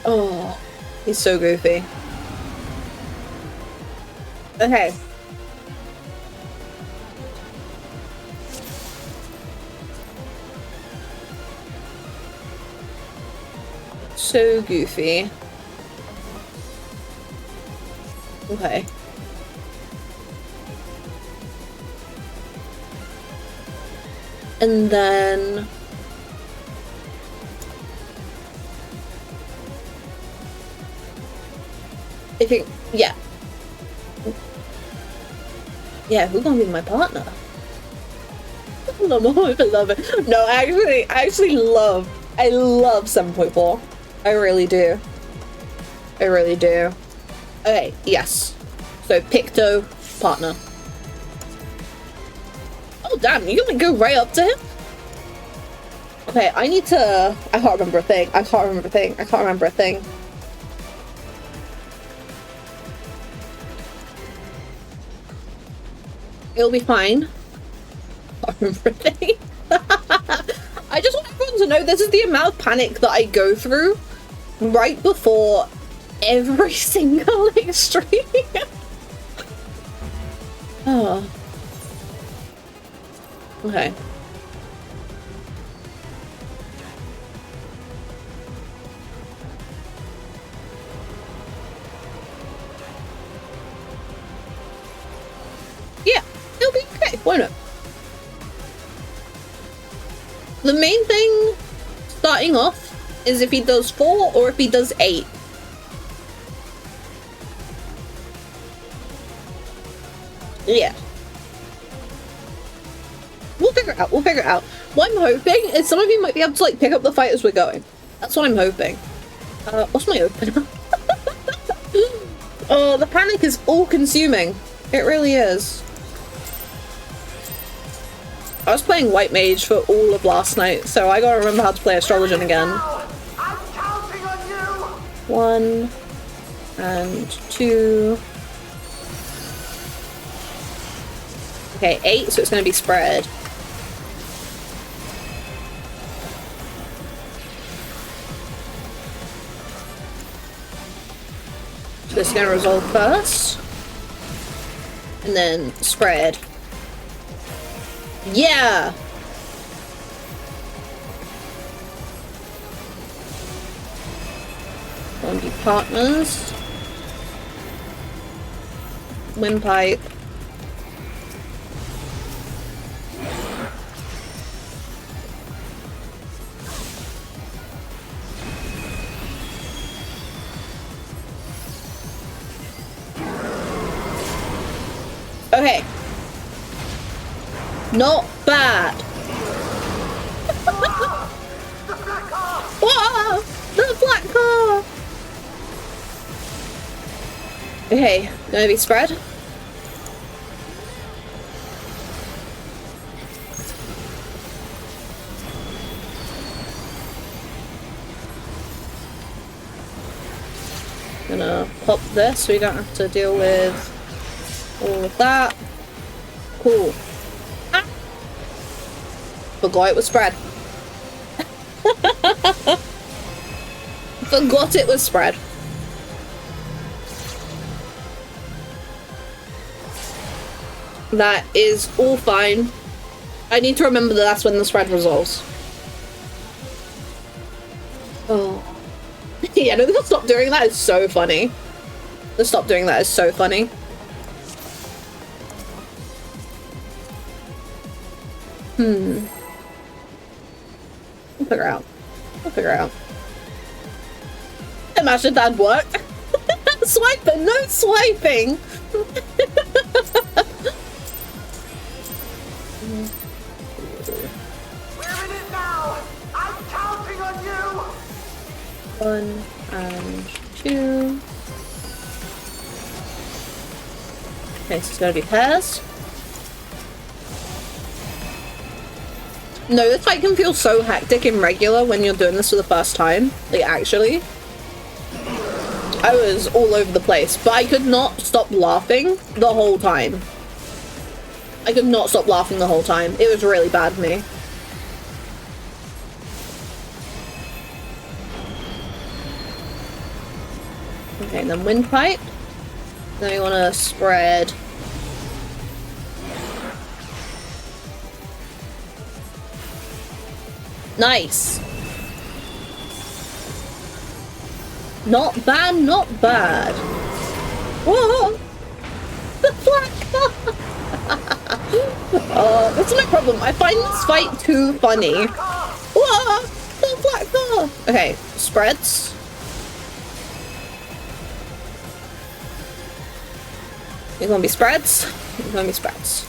Speaker 1: Oh, he's so goofy. Okay. So goofy. Okay. And then I think, yeah. Yeah, who's gonna be my partner? I love it. No, I love 7.4. I really do. I really do. Okay, yes. So Picto, partner. Oh damn, you're gonna go right up to him? Okay, I need to... I can't remember a thing. I can't remember a thing. I can't remember a thing. It'll be fine. I can't remember a thing. I just want everyone to know this is the amount of panic that I go through right before every single extreme. Oh. Okay. Yeah, it'll be okay, why not? The main thing starting off is if he does 4 or if he does 8. Yeah. We'll figure it out, we'll figure it out. What I'm hoping is some of you might be able to like pick up the fight as we're going. That's what I'm hoping. What's my opener? Oh, the panic is all consuming. It really is. I was playing White Mage for all of last night, so I gotta remember how to play Astrologian again.
Speaker 2: I'm counting on you!
Speaker 1: 1 and 2. Okay, 8, so it's going to be spread. So this is going to resolve first. And then spread. Yeah! Gonna be partners. Windpipe. Okay. Not bad. Whoa! The black car! Okay, gonna be spread. Gonna pop this so we don't have to deal with all of that. Cool. Ah! Forgot it was spread. Forgot it was spread. That is all fine. I need to remember that that's when the spread resolves. Oh. Yeah, no, they'll stop doing that. It's so funny. They'll stop doing that. It's so funny. We'll figure out. We'll figure out. Imagine that'd work. Swiping, no swiping.
Speaker 2: We're in it now. I'm counting on you.
Speaker 1: 1 and 2. Okay, so it's gotta be pairs. No, the fight can feel so hectic and regular when you're doing this for the first time. Like, actually. I was all over the place, but I could not stop laughing the whole time. I could not stop laughing the whole time. It was really bad for me. Okay, and then windpipe. Then we want to spread. Nice. Not bad, not bad. Whoa! The black car! That's no problem. I find this fight too funny. Whoa! The black car! Okay, spreads. It's gonna be spreads. It's gonna be spreads.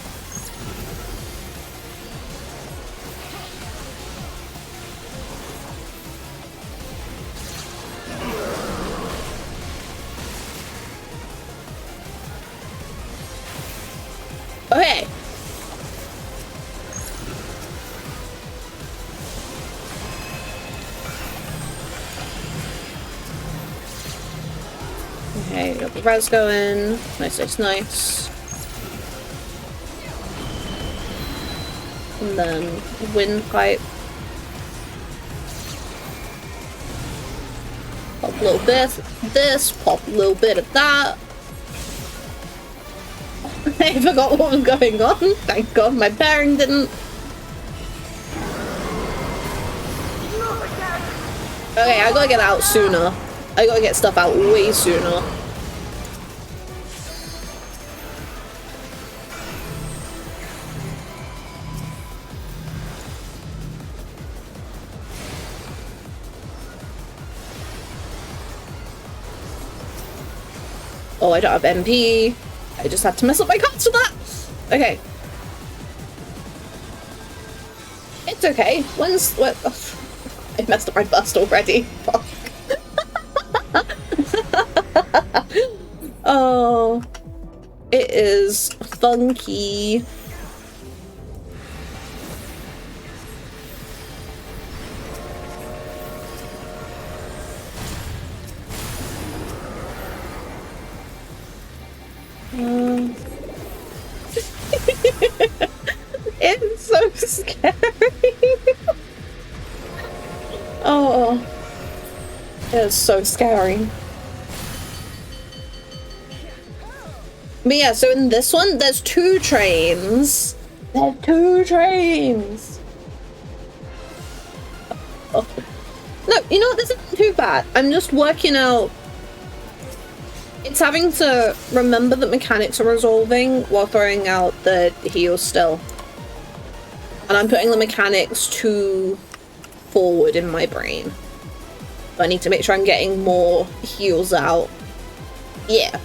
Speaker 1: Okay. Okay, got the res going. Nice, nice, nice. And then windpipe. Pop a little bit of this, pop a little bit of that. I forgot what was going on. Thank God my bearing didn't. Okay, I gotta get out sooner. I gotta get stuff out way sooner. Oh, I don't have MP. I just had to mess up my cards for that. Okay. It's okay. What? I messed up my burst already. Fuck. Oh. It is funky. That is so scary. But yeah, so in this one, there's 2 trains. There's 2 trains. Oh. No, you know what? This isn't too bad. I'm just working out. It's having to remember that mechanics are resolving while throwing out the heals still. And I'm putting the mechanics too forward in my brain. I need to make sure I'm getting more heals out. Yeah.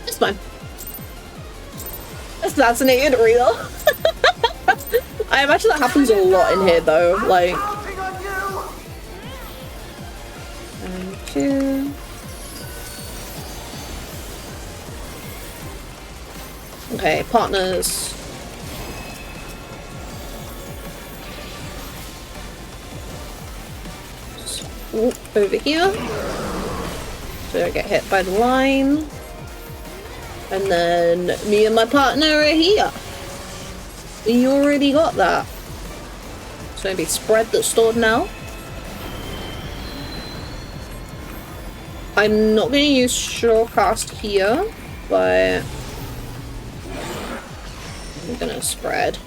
Speaker 1: It's fine. Assassinated real. I imagine that happens a lot in here though. Like. Thank you. Okay, partners. Ooh, over here. So I get hit by the line. And then me and my partner are here. You already got that. So maybe spread that's stored now. I'm not going to use Shorecast here, but I'm going to spread.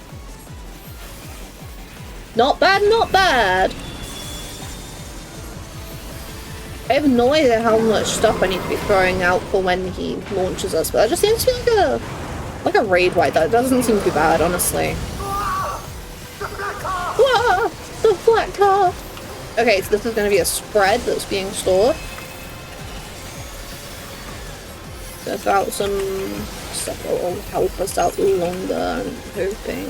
Speaker 1: Not bad, not bad. I have no idea how much stuff I need to be throwing out for when he launches us, but that just seems to be like a raid wipe. That doesn't seem too bad, honestly. Whoa! The black car! Okay, so this is going to be a spread that's being stored. There's out some stuff that will help us out longer, I'm hoping.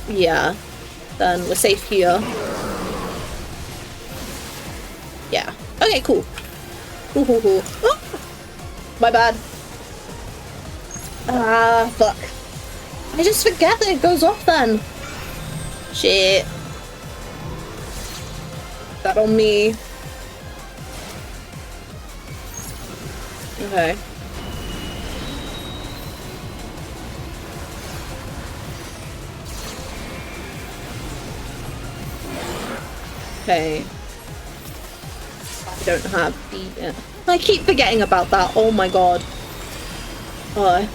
Speaker 1: Yeah. Then we're safe here. Yeah. Okay, cool. Cool, cool, cool. Oh! My bad. Ah, fuck. I just forget that it goes off then. Shit. That on me. Okay. Okay. I don't have the... I keep forgetting about that. Oh my god. Oh.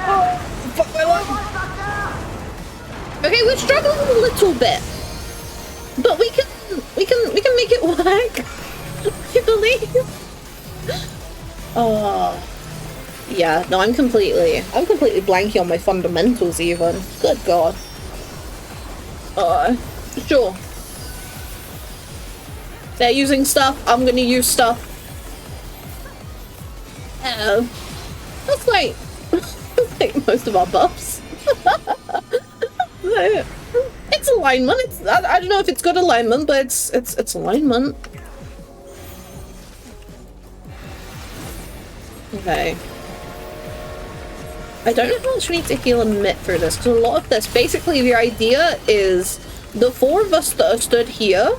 Speaker 1: Oh, fuck my life. Okay, we're struggling a little bit. But we can make it work. I believe. Oh. Yeah, no, I'm completely blanking on my fundamentals even. Good god. Sure. They're using stuff, I'm gonna use stuff. That's like most of our buffs. It's alignment. I don't know if it's good alignment, but it's alignment. Okay. I don't know how much we need to heal and mitt through this, because a lot of this, basically the idea is the 4 of us that are stood here,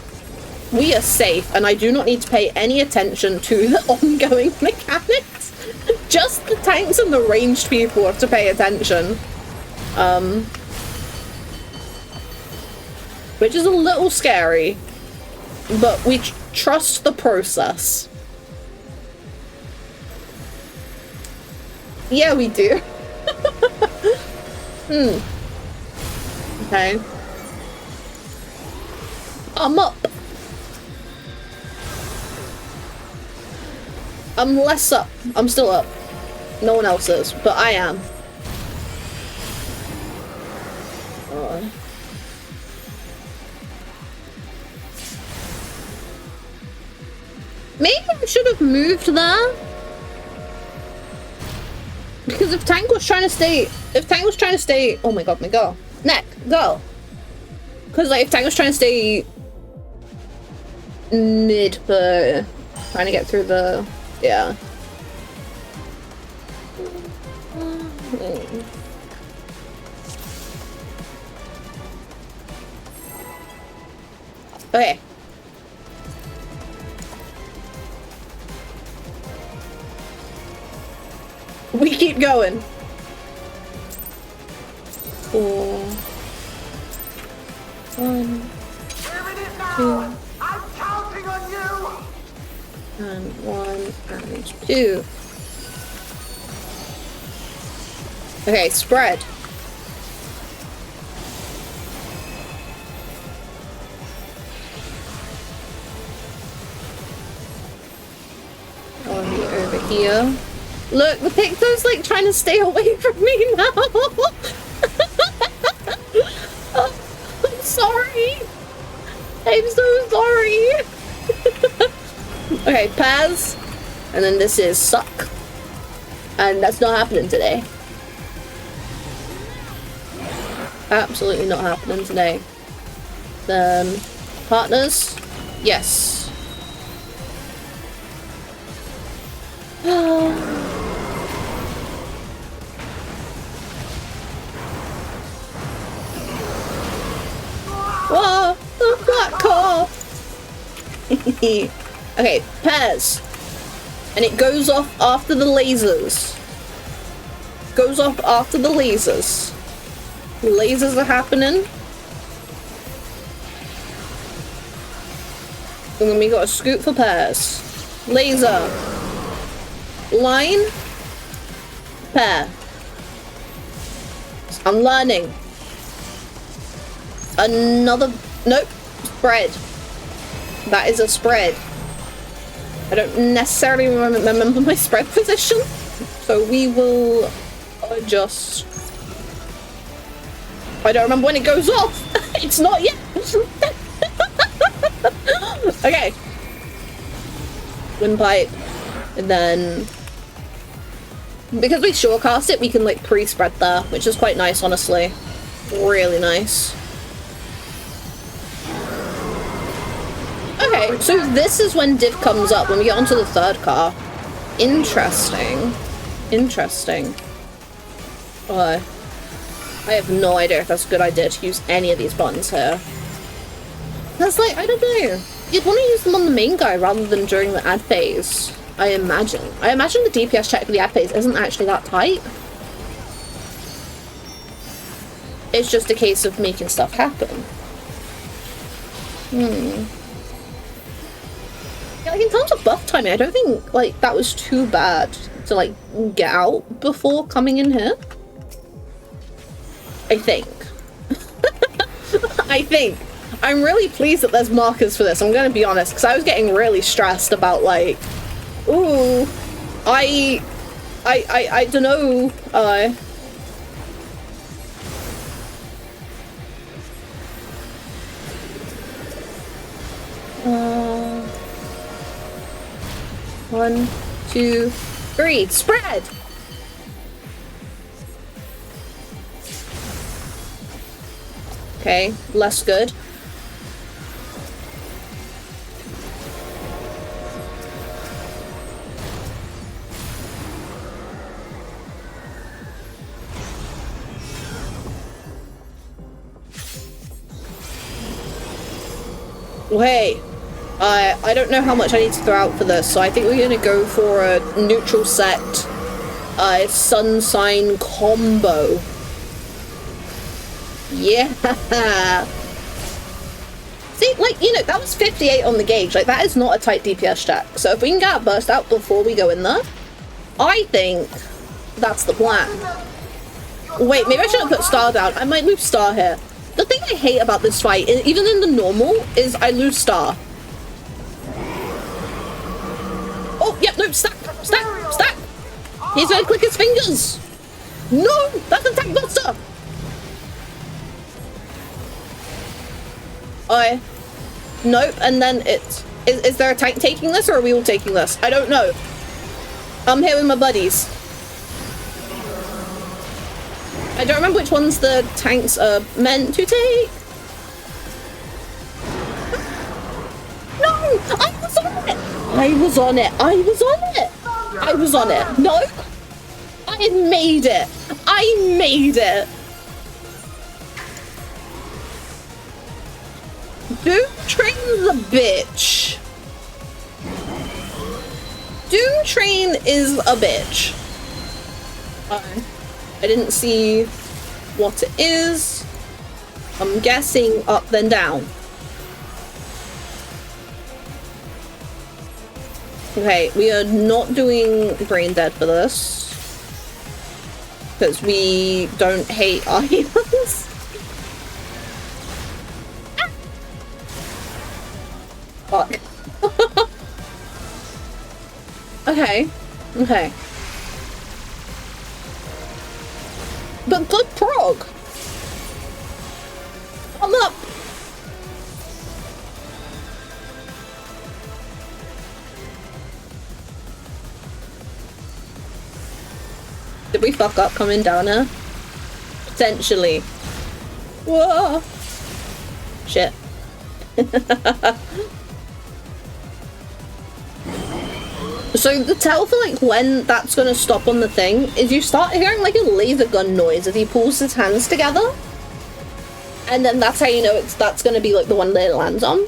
Speaker 1: we are safe, and I do not need to pay any attention to the ongoing mechanics. Just the tanks and the ranged people have to pay attention. Which is a little scary, but we trust the process. Yeah, we do. Okay. I'm up. I'm less up. I'm still up. No one else is, but I am. Maybe I should have moved there. Because if Tank was trying to stay, oh my god, my girl. Neck, go. Because like if Tank was trying to stay mid for trying to get through the, yeah. Okay. We keep going. 4. 1,
Speaker 2: Here it is
Speaker 1: 2,
Speaker 2: now. I'm counting on you.
Speaker 1: and 1, and 2. Okay, spread. I'll be over here. Look, the Picto's like trying to stay away from me now. Oh, I'm sorry. I'm so sorry. Okay, Paz. And then this is suck. And that's not happening today. Absolutely not happening today. Then partners. Yes. Whoa! The black car! Okay, Pairs. And it goes off after the lasers. Goes off after the lasers. Lasers are happening. And then we got a scoot for Pairs. Laser. Line. Pair. I'm learning. Another... Nope. Spread. That is a spread. I don't necessarily remember my spread position. So we will adjust. I don't remember when it goes off. It's not yet. Okay. Windpipe. And then... because we shortcast it, we can like pre-spread there, which is quite nice, honestly. Really nice. Okay, so this is when div comes up, when we get onto the third car. Interesting. Interesting. I have no idea if that's a good idea to use any of these buttons here. That's like, I don't know. You'd want to use them on the main guy rather than during the ad phase. I imagine. I imagine the DPS check for the ad phase isn't actually that tight. It's just a case of making stuff happen. Yeah, like in terms of buff timing, I don't think like that was too bad to like get out before coming in here. I think. I think. I'm really pleased that there's markers for this, I'm gonna be honest, because I was getting really stressed about like, ooh, I don't know, one, two, three, spread! Okay, less good. Hey, I don't know how much I need to throw out for this, so I think we're gonna go for a neutral set, sun sign combo. Yeah. See, like, you know, that was 58 on the gauge. Like, that is not a tight DPS check. So if we can get a burst out before we go in there, I think that's the plan. Wait, maybe I shouldn't put Star down. I might move Star here. The thing I hate about this fight, even in the normal, is I lose Star. Oh, yep, no, stack, stack, stack. He's gonna click his fingers. No, that's a tank buster. Nope, and then it's... Is there a tank taking this, or are we all taking this? I don't know. I'm here with my buddies. I don't remember which ones the tanks are meant to take. No! I was on it! I was on it! I was on it! I was on it! No! I made it! I made it! Doomtrain's a bitch. Doomtrain is a bitch. I didn't see what it is. I'm guessing up then down. Okay, we are not doing brain dead for this. Because we don't hate our healers. Fuck. Okay. Okay. But good prog. I'm up. Did we fuck up coming down here? Potentially. Whoa. Shit. So the tell for like when that's gonna stop on the thing is you start hearing like a laser gun noise as he pulls his hands together. And then that's how you know that's gonna be like the one that it lands on.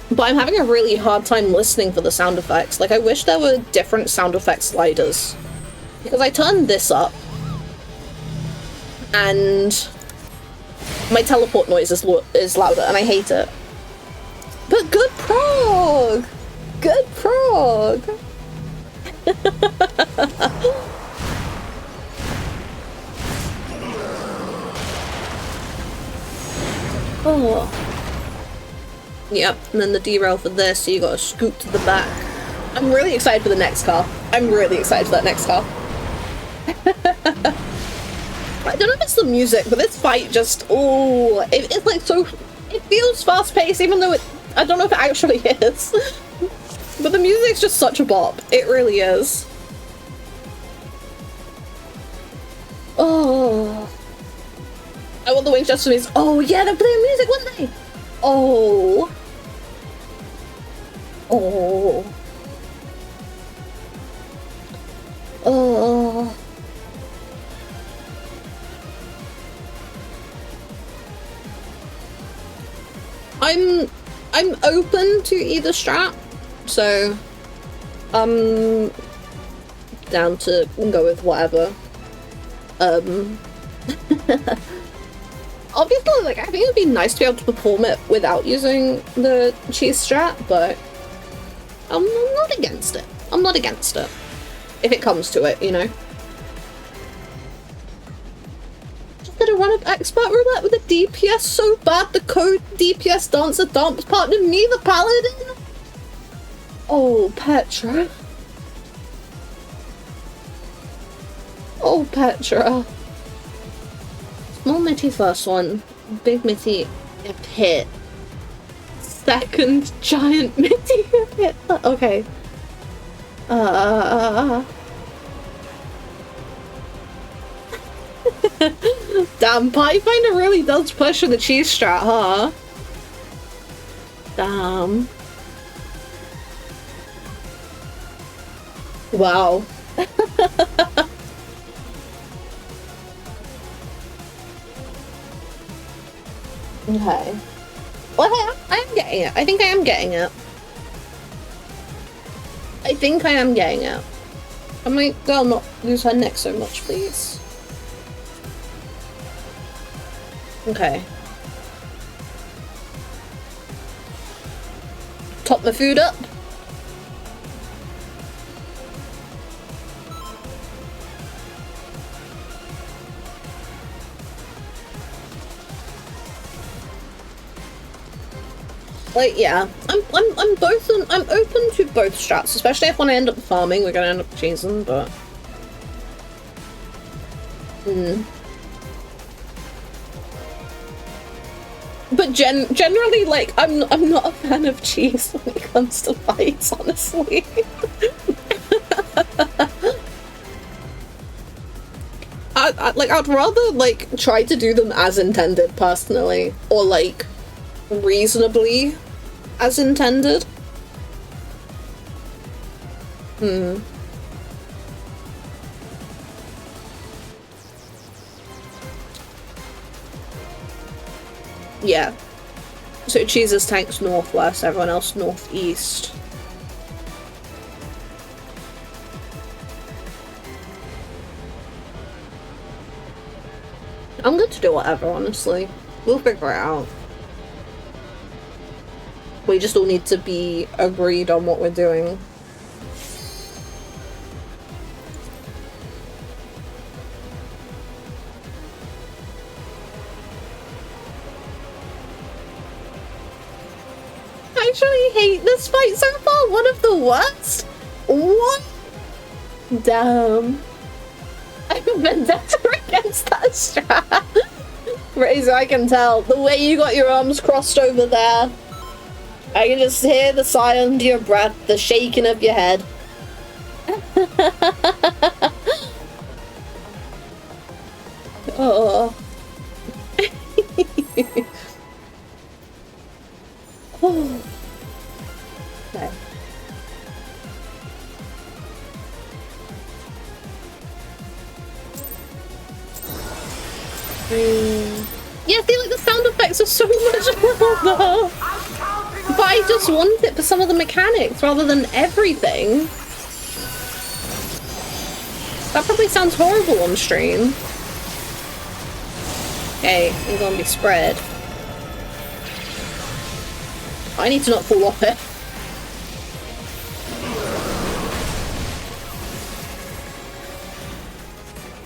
Speaker 1: But I'm having a really hard time listening for the sound effects. Like I wish there were different sound effect sliders. Because I turned this up and my teleport noise is louder and I hate it. But good prog! Good prog! Oh. Yep, and then the derail for this, so you gotta scoot to the back. I'm really excited for the next car. I'm really excited for that next car. I don't know if it's the music, but this fight just, oh, it's like so, it feels fast-paced even though I don't know if it actually is. But the music's just such a bop. It really is. Oh. I want the Winchesters. Oh yeah, they're playing music, weren't they? Oh. Oh. Oh. I'm open to either strat, so down to go with whatever. Obviously, like I think it'd be nice to be able to perform it without using the cheese strat, but I'm not against it. I'm not against it if it comes to it, you know. Gonna run up expert roulette with a DPS so bad the code DPS dancer dumps partner me the paladin. Oh Petra. Oh Petra. Small Mitty first one, big Mitty a pit. Second giant Mitty a pit. Okay. Damn, Pathfinder really does push for the cheese strat, huh? Damn. Wow. Okay. Well, I am getting it. I think I am getting it. I think I am getting it. I might girl not lose her neck so much, please. Okay. Top my food up. Like yeah, I'm open to both strats, especially if when I end up farming, we're gonna end up cheesing, but But generally, like, I'm not a fan of cheese when it comes to fights, honestly. I'd rather, like, try to do them as intended, personally. Or, like, reasonably as intended. Yeah. So Cheese's tank's northwest, everyone else northeast. I'm good to do whatever, honestly. We'll figure it out. We just all need to be agreed on what we're doing. I actually hate this fight so far. One of the worst. What? Damn. I'm a vendetta against that strat. Razor, I can tell. The way you got your arms crossed over there. I can just hear the sigh under your breath, the shaking of your head. Oh. Oh. Okay. Yeah, I feel like the sound effects are so much louder. But I just want it for some of the mechanics rather than everything. That probably sounds horrible on stream. Okay, I'm gonna be spread. I need to not fall off it.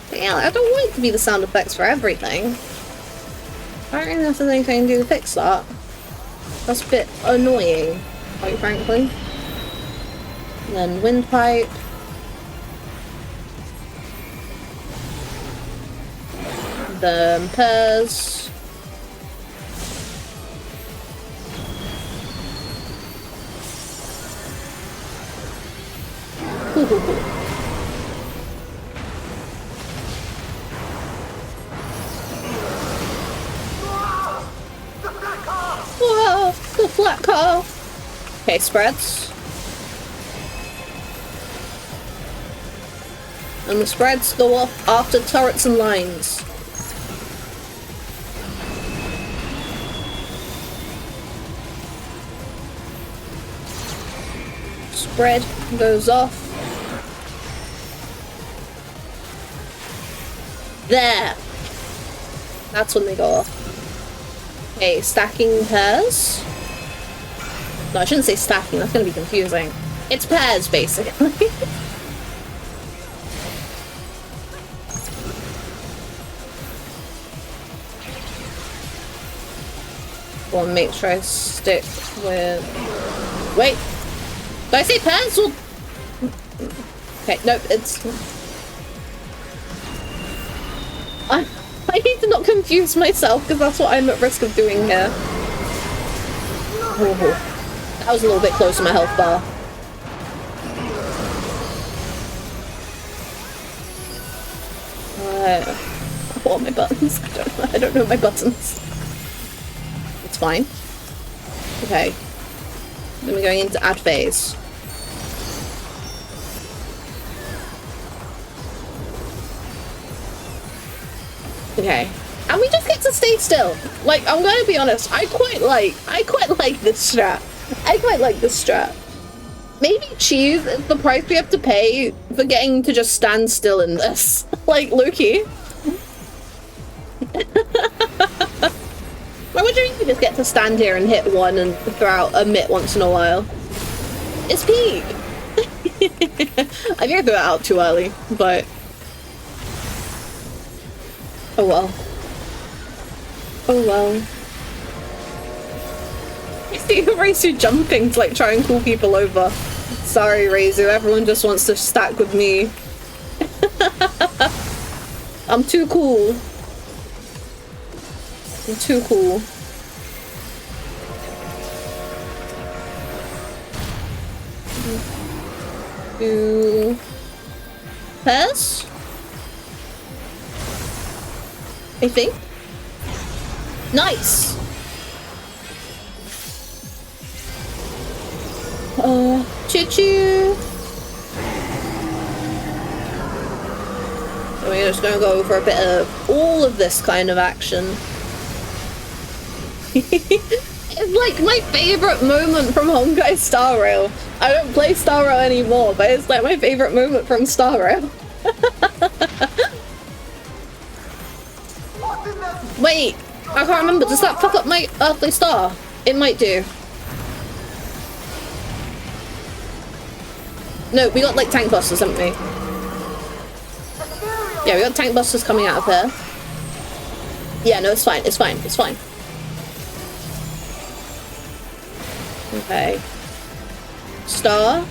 Speaker 1: But yeah, I don't want it to be the sound effects for everything. I don't think there's anything I can do to fix that. That's a bit annoying, quite frankly. And then windpipe. The pairs. Whoa, the flat car. Okay, spreads. And the spreads go off after turrets and lines. Spread goes off. There! That's when they go off. Okay, stacking pairs. No, I shouldn't say stacking, that's gonna be confusing. It's pairs, basically. Well, make sure I stick with... Wait! Did I say pairs or... Okay, nope, it's... I need to not confuse myself, because that's what I'm at risk of doing here. Oh, that was a little bit close to my health bar. What are my buttons? I don't know my buttons. It's fine. Okay. Then we're going into add phase. Okay. And we just get to stay still. Like, I'm gonna be honest, I quite like this strat. I quite like this strat. Maybe cheese is the price we have to pay for getting to just stand still in this. Like, Loki. Why would you even just get to stand here and hit one and throw out a mitt once in a while? It's peak! I think I threw it out too early, but... Oh well. Oh well. I see Razor jumping to like try and call people over. Sorry Razor, everyone just wants to stack with me. I'm too cool. I'm too cool. Two pairs? I think. Nice! Choo-choo! So we're just gonna go for a bit of all of this kind of action. It's like my favorite moment from Honkai Star Rail. I don't play Star Rail anymore, but it's like my favorite moment from Star Rail.
Speaker 2: What is
Speaker 1: Wait, I can't remember. Does that fuck up my earthly star? It might do. No, we got like tank busters, haven't we? Yeah, we got tank busters coming out of here. Yeah, no, it's fine. It's fine. It's fine. Okay. Star.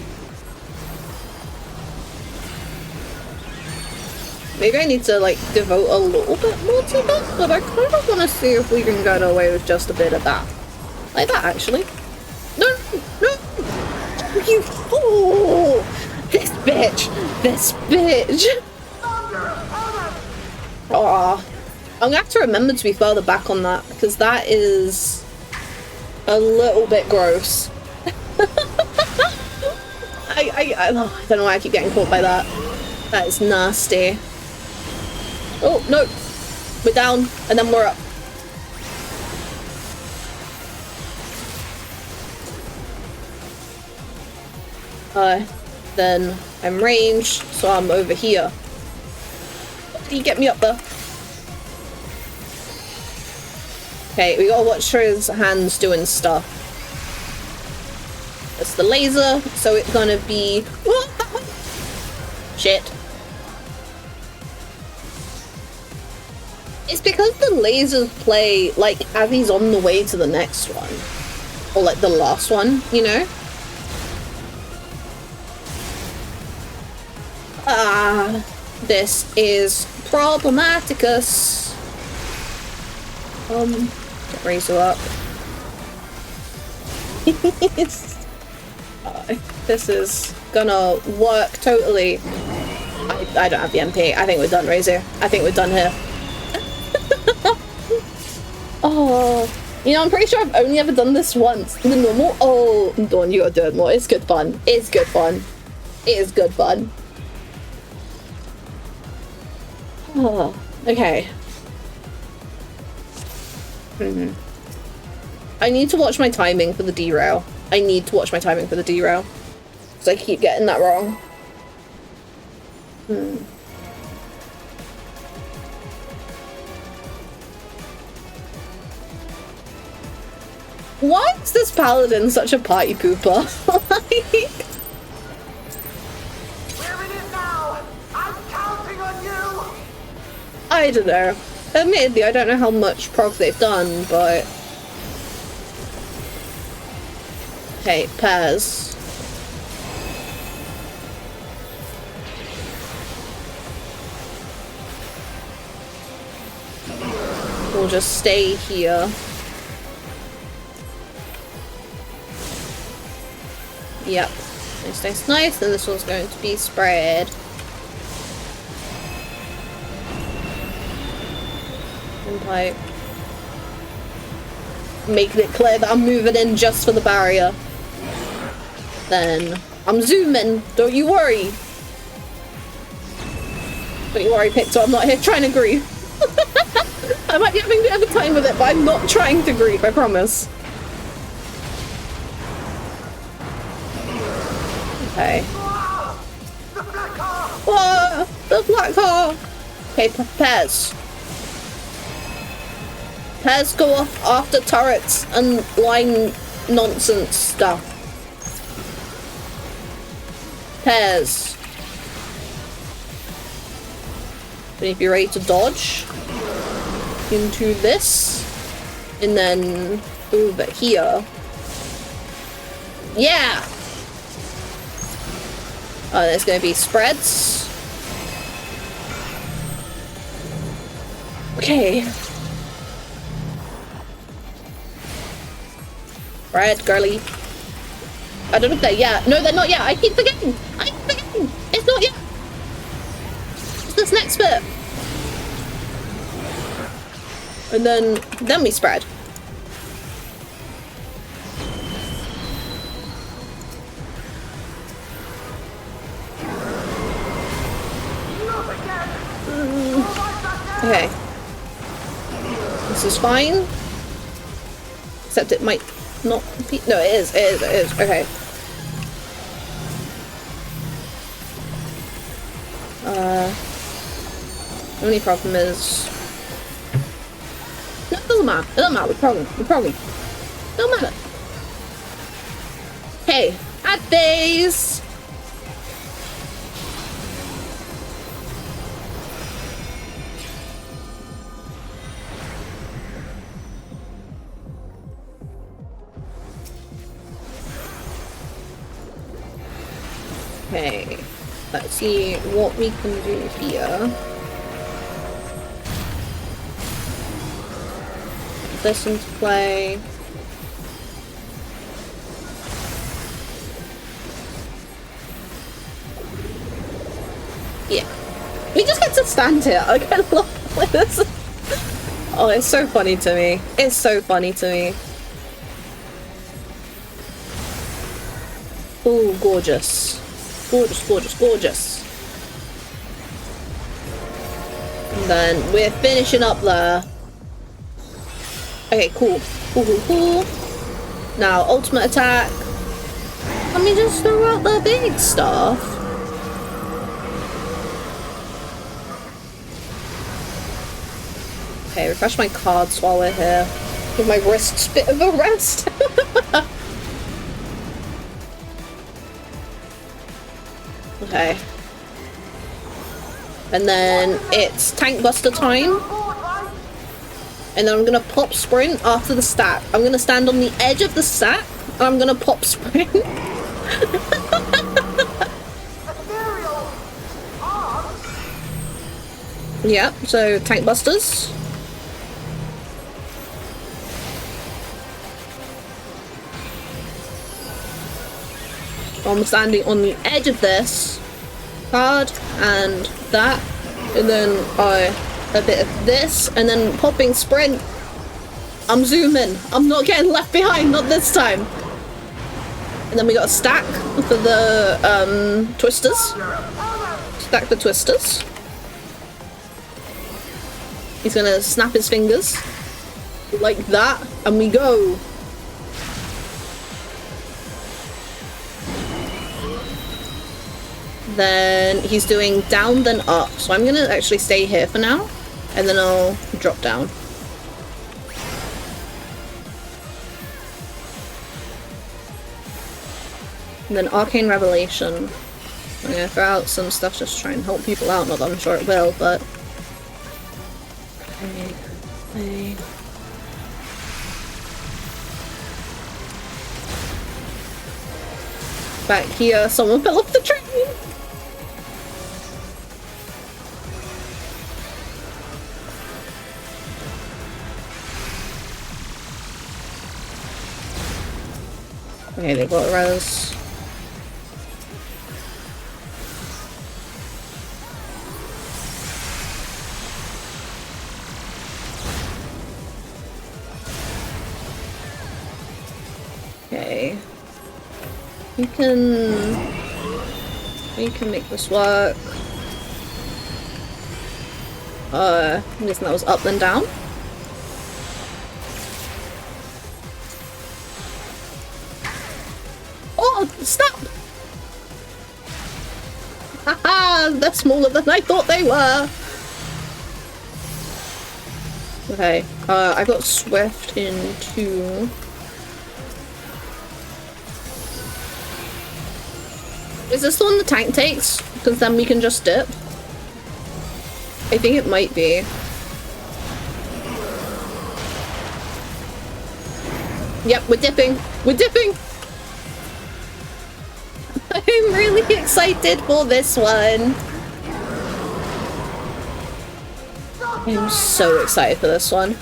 Speaker 1: Maybe I need to like devote a little bit more to this, but I kind of want to see if we can get away with just a bit of that. Like that, actually. No, no, you fool! This bitch, this bitch. Aw, I'm gonna have to remember to be further back on that because that is a little bit gross. I don't know why I keep getting caught by that. That is nasty. Oh, no. We're down, and then we're up. Then I'm ranged, so I'm over here. Can you get me up there? Okay, we gotta watch for his hands doing stuff. It's the laser, so it's gonna be... Shit. It's because the lasers play, like, as he's on the way to the next one. Or, like, the last one, you know? Ah, this is problematicus. Get Razor up. This is gonna work totally. I don't have the MP. I think we're done, Razor. I think we're done here. Oh, you know, I'm pretty sure I've only ever done this once. The normal. Oh, Dawn, you gotta do it more. It's good fun. It's good fun. It is good fun. Oh, okay. I need to watch my timing for the derail. I need to watch my timing for the derail. Because I keep getting that wrong. Why is this paladin such a party pooper? Like...
Speaker 2: Where it is now! I'm counting on you!
Speaker 1: I don't know. Admittedly, I don't know how much prog they've done, but... Okay, pairs. We'll just stay here. Yep. Nice, nice, nice. And this one's going to be spread. Pipe. Making it clear that I'm moving in just for the barrier. Then I'm zooming. Don't you worry. Don't you worry, Pictor. I'm not here trying to grief. I might be having a bit of a time with it, but I'm not trying to grief. I promise. Okay. Whoa! The black car! Okay, pairs. Pairs go off after turrets and line nonsense stuff. Pairs. We need to be ready to dodge into this. And then over here. Yeah! Oh, there's going to be spreads. Okay. Spread, girly. I don't know if they're yet. No, they're not yet. I keep forgetting. I keep forgetting. It's not yet. It's this next bit. And then we spread. Okay. This is fine. Except it might not be. No, it is. It is. It is. Okay. The only problem is Doesn't matter. It doesn't matter. We're probably. Don't matter. Hey, at phase. Okay, let's see what we can do here. This into play. Yeah. We just get to stand here. I get love this. Oh, it's so funny to me. It's so funny to me. Oh, gorgeous. Gorgeous, gorgeous, gorgeous. And then we're finishing up there. Okay, cool. Cool, cool, cool. Now, ultimate attack. Let me just throw out the big stuff. Okay, refresh my cards while we're here. Give my wrists a bit of a rest. Okay. And then it's tank buster time. And then I'm gonna pop sprint after the stack. I'm gonna stand on the edge of the stack and I'm gonna pop sprint. Yeah, so tank busters. I'm standing on the edge of this card and that, and then a bit of this, and then popping sprint. I'm zooming. I'm not getting left behind, not this time. And then we got a stack for the twisters. Stack the twisters. He's gonna snap his fingers like that, and we go. Then he's doing down then up, so I'm gonna actually stay here for now and then I'll drop down. And then Arcane Revelation. I'm gonna throw out some stuff just to try and help people out, not that I'm sure it will, but okay. Back here, someone fell off the train! Okay, they got Rose. Okay. We can make this work. I'm guessing that was up then down. Oh, stop! Haha, they're smaller than I thought they were. Okay, I got Swift into. Is this the one the tank takes? Because then we can just dip. I think it might be. Yep, we're dipping. We're dipping! I'm really excited for this one. I'm so excited for this one.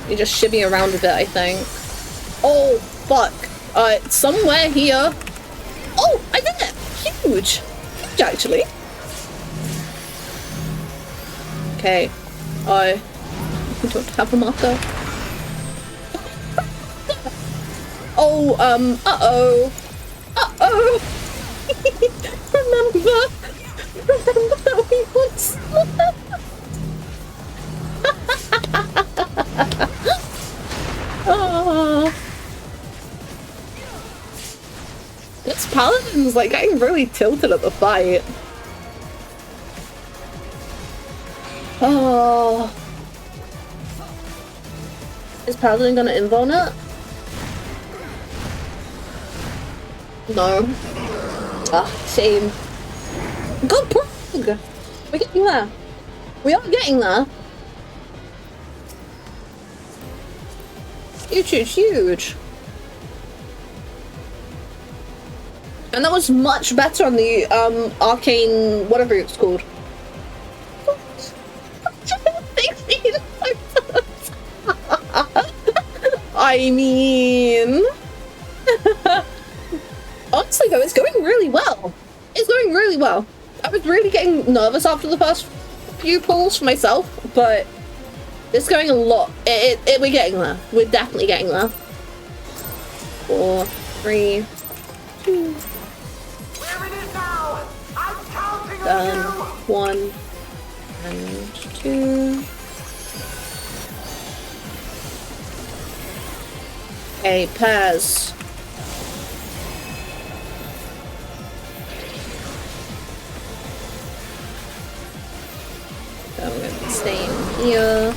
Speaker 1: You just shimmy around a bit, I think. Oh, fuck. Somewhere here. Oh, I did it! Huge! Huge, actually. Okay. I don't have a marker. Oh, uh-oh. Uh-oh! Remember that we once... Oh. This paladin's like getting really tilted at the fight. Oh. Is paladin gonna invuln it? No. Ah, shame. Good prog! We're getting there. We are getting there. Huge, huge, huge. And that was much better on the arcane, whatever it's called. I mean, honestly though, it's going really well. It's going really well. I was really getting nervous after the first few pulls for myself, but it's going a lot. We're getting there. We're definitely getting there. 4, 3, 2. Done. 1 and 2. Okay, Paz. So I'm going to stay in here.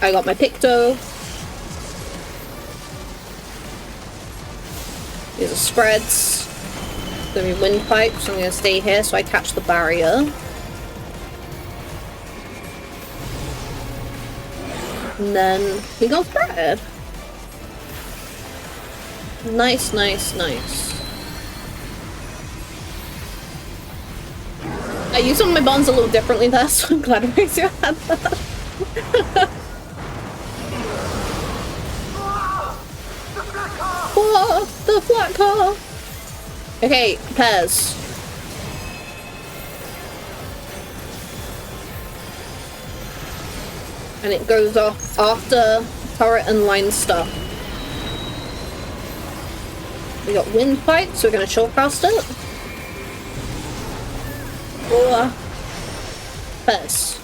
Speaker 1: I got my Picto. These are spreads. It's gonna be windpipe, so I'm gonna stay here so I catch the barrier. And then we go spread. Nice, nice, nice. I use some of my bonds a little differently there, so I'm glad I raised your hand. Whoa, the flat car! Okay, Pez. And it goes off after turret and line stuff. We got windpipe, so we're gonna shortcast it. Or Pez.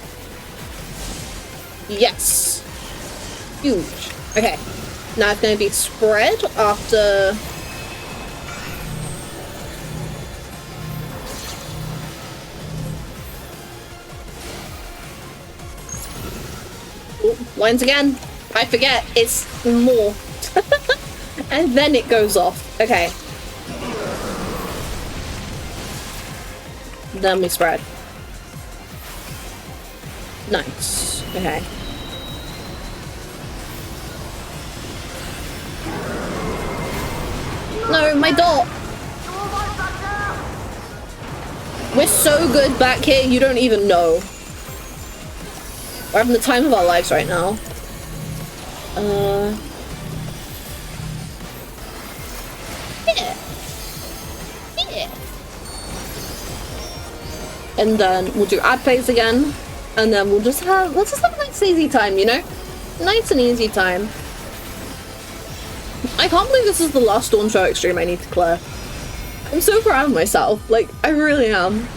Speaker 1: Yes! Huge. Okay. Now it's going to be spread after... Ooh, lines again. I forget. It's more. And then it goes off. Okay. Then we spread. Nice. Okay. No, my dot! We're so good back here, you don't even know. We're having the time of our lives right now. Yeah. Yeah. And then we'll do ad plays again. And then we'll just have, let's just have a nice easy time, you know? Nice and easy time. I can't believe this is the last Dawntrail extreme I need to clear. I'm so proud of myself. Like, I really am.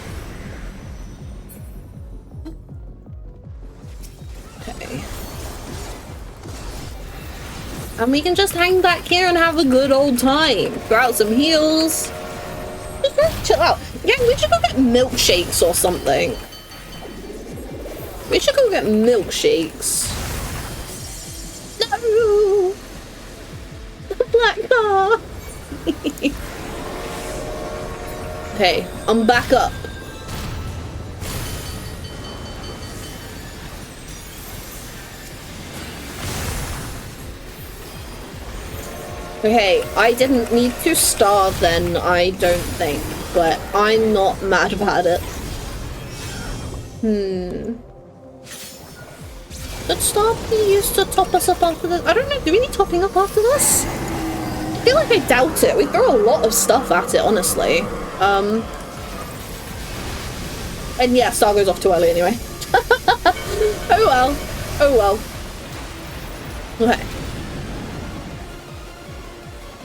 Speaker 1: Okay. And we can just hang back here and have a good old time. Throw out some heals. Just really chill out. Yeah, we should go get milkshakes or something. We should go get milkshakes. No! Black car! Okay, I'm back up. Okay, I didn't need to starve then, I don't think, but I'm not mad about it. Should starve be used to top us up after this? I don't know, do we need topping up after this? I feel like I doubt it. We throw a lot of stuff at it, honestly. And yeah, Star goes off too early anyway. Oh well. Oh well. Okay.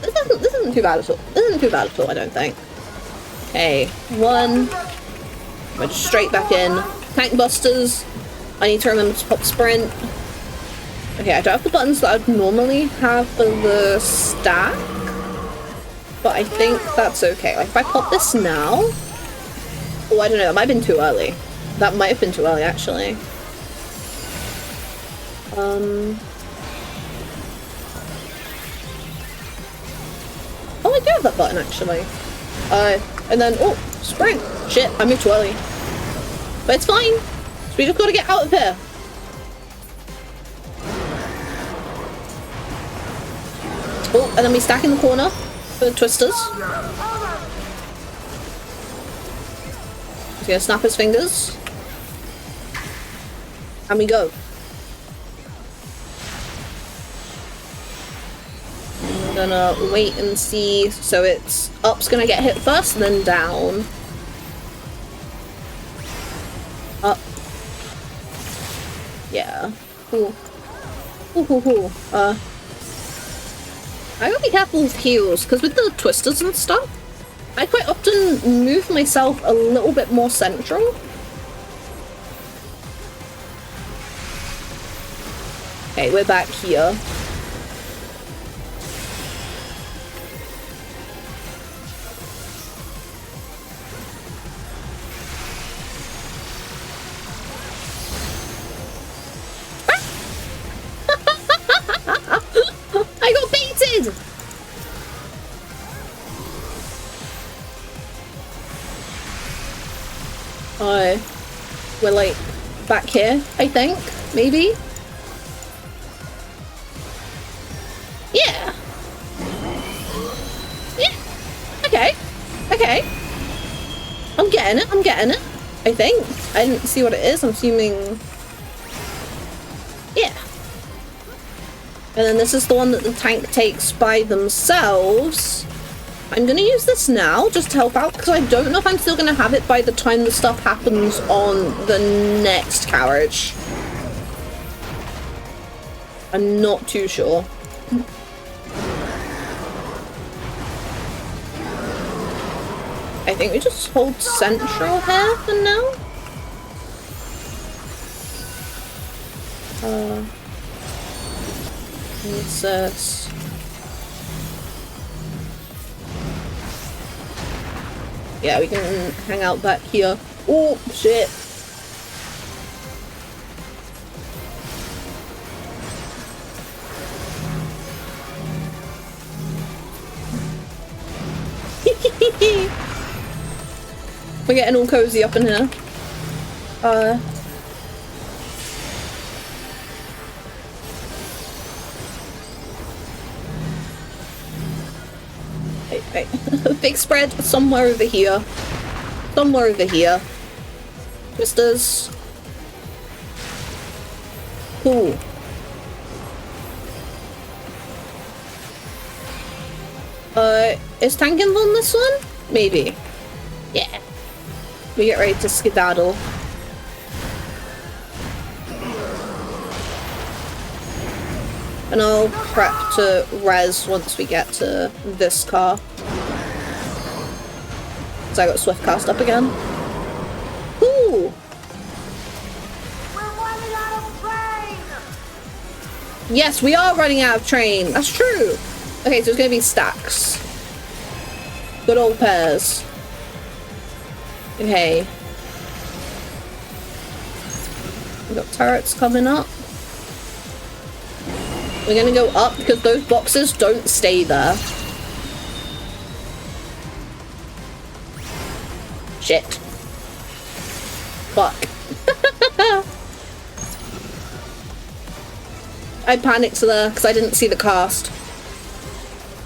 Speaker 1: This isn't too bad at all. This isn't too bad at all, I don't think. Okay, 1. We're just straight back in. Tank busters. I need to remember to pop sprint. Okay, I don't have the buttons that I'd normally have for the stack, but I think that's okay. Like, if I pop this now... Oh, I don't know, that might have been too early. That might have been too early, actually. Oh, I do have that button, actually. And then, oh, sprint! Shit, I moved too early. But it's fine! So we just gotta get out of here. Oh, and then we stack in the corner for the twisters. He's gonna snap his fingers. And we go. I'm gonna wait and see. So it's up's gonna get hit first, and then down. Up. Yeah. Cool. Ooh. I gotta be careful with heals, because with the twisters and stuff, I quite often move myself a little bit more central. Okay, we're back here. I got baited! We're like back here, I think, maybe? Yeah. Yeah. Okay. I'm getting it. I think. I didn't see what it is, I'm assuming... Yeah. And then this is the one that the tank takes by themselves. I'm gonna use this now, just to help out, because I don't know if I'm still gonna have it by the time the stuff happens on the next carriage. I'm not too sure. I think we just hold central here for now. What's this? Yeah, we can hang out back here. Oh, shit. We're getting all cozy up in here. Wait. Big spread somewhere over here. Somewhere over here. Twisters. Cool. Is Tankin on this one? Maybe. Yeah. We get ready to skedaddle. And I'll prep to res once we get to this car. So I got Swift cast up again. Ooh!
Speaker 2: We're running out of train!
Speaker 1: Yes, we are running out of train. That's true. Okay, so it's gonna be stacks. Good old pairs. Okay. We got turrets coming up. We're gonna go up because those boxes don't stay there. Shit. Fuck. I panicked there because I didn't see the cast.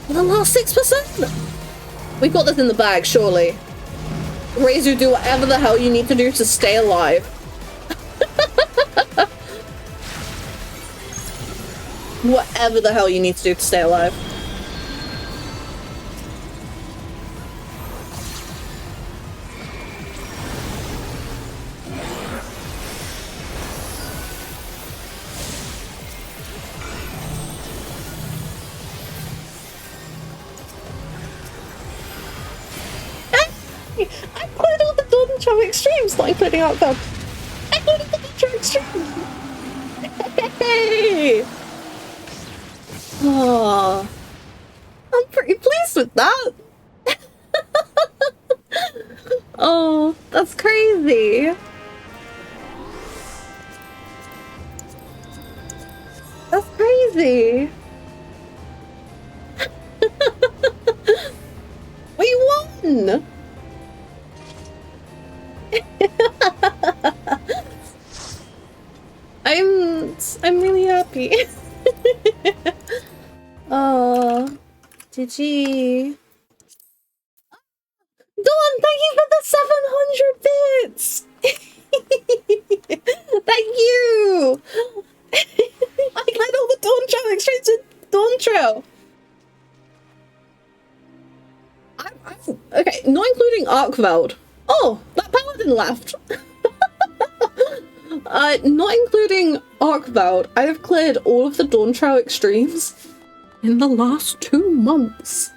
Speaker 1: The last 6%? We've got this in the bag, surely. Razor, do whatever the hell you need to do to stay alive. Whatever the hell you need to do to stay alive. I played all the Dawntrail extremes that I'm putting out there. I played all the Dawntrail extremes. Hey! Oh, I'm pretty pleased with that. Oh, that's crazy. That's crazy. We won! I'm really happy. Oh, GG. Dawn, thank you for the 700 bits! Thank you! I got all the Dawntrail extras to Dawntrail. Okay, not including Arkveld. Oh, that paladin left. Not including Arkveld, I have cleared all of the Dawntrail extremes in the last 2 months.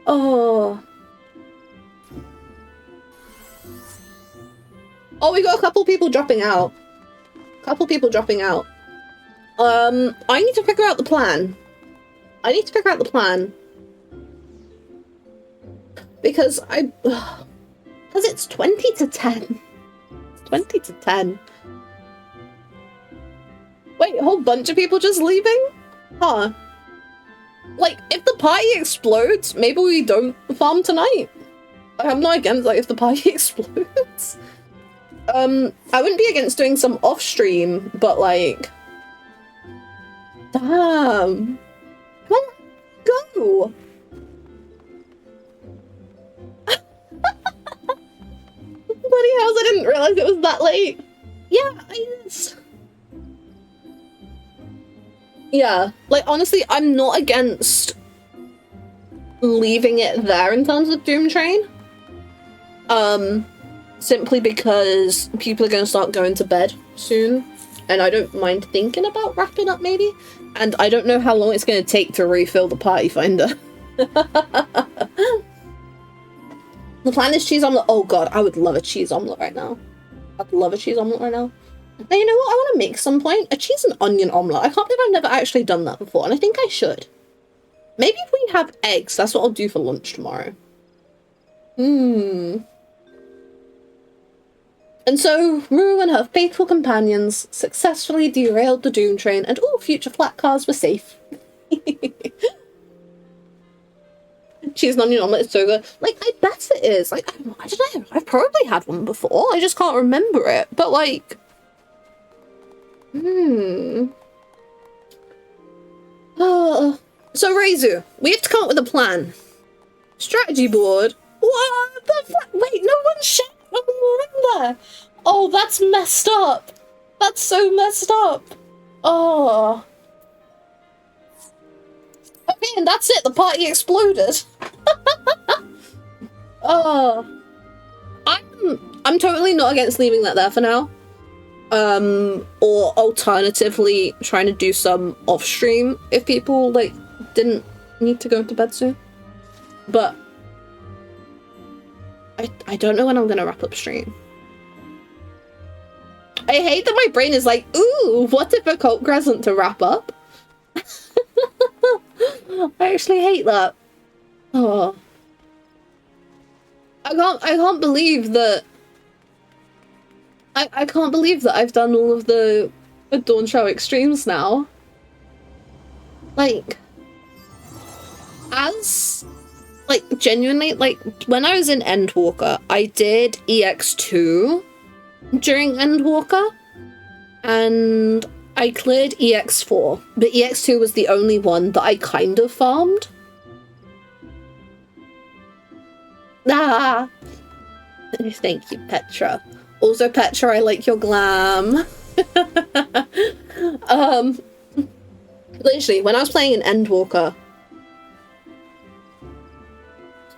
Speaker 1: Oh. Oh, we got a couple people dropping out. I need to figure out the plan. Because it's 20 to 10. 20 to 10. Wait, a whole bunch of people just leaving? Huh. Like, if the party explodes, maybe we don't farm tonight. Like, I'm not against, like, if the party explodes. I wouldn't be against doing some off-stream, but, like... Damn. Come on, go! Bloody hells, I didn't realize it was that late. Yeah, yeah, like, honestly, I'm not against leaving it there in terms of Doom Train. Simply because people are going to start going to bed soon, and I don't mind thinking about wrapping up maybe, and I don't know how long it's going to take to refill the party finder. The plan is cheese omelette. Oh god, I would love a cheese omelette right now. I'd love a cheese omelette right now. Now, you know what I want to make some point? A cheese and onion omelette. I can't believe I've never actually done that before, and I think I should. Maybe if we have eggs, that's what I'll do for lunch tomorrow. And so, Rue and her faithful companions successfully derailed the Doom Train, and all future flat cars were safe. Cheese and onion omelette is so good. Like, I bet it is. Like, I don't know. I've probably had one before. I just can't remember it. But, like... So, Reizu, we have to come up with a plan. Strategy board? What the fuck? Wait, no one shared one more in there. Oh, that's messed up. That's so messed up. Oh. Okay, and that's it. The party exploded. Oh. I'm totally not against leaving that there for now. Or alternatively trying to do some off stream if people like didn't need to go to bed soon. But I don't know when I'm gonna wrap up stream. I hate that my brain is like, ooh, what if Occult Crescent to wrap up? I actually hate that. Oh. I can't believe that I can't believe that I've done all of the Dawntrail extremes now. Like, genuinely, like, when I was in Endwalker, I did EX2 during Endwalker, and I cleared EX4, but EX2 was the only one that I kind of farmed. Ah! Thank you, Petra. Also, Petra, I like your glam. Literally, when I was playing in Endwalker,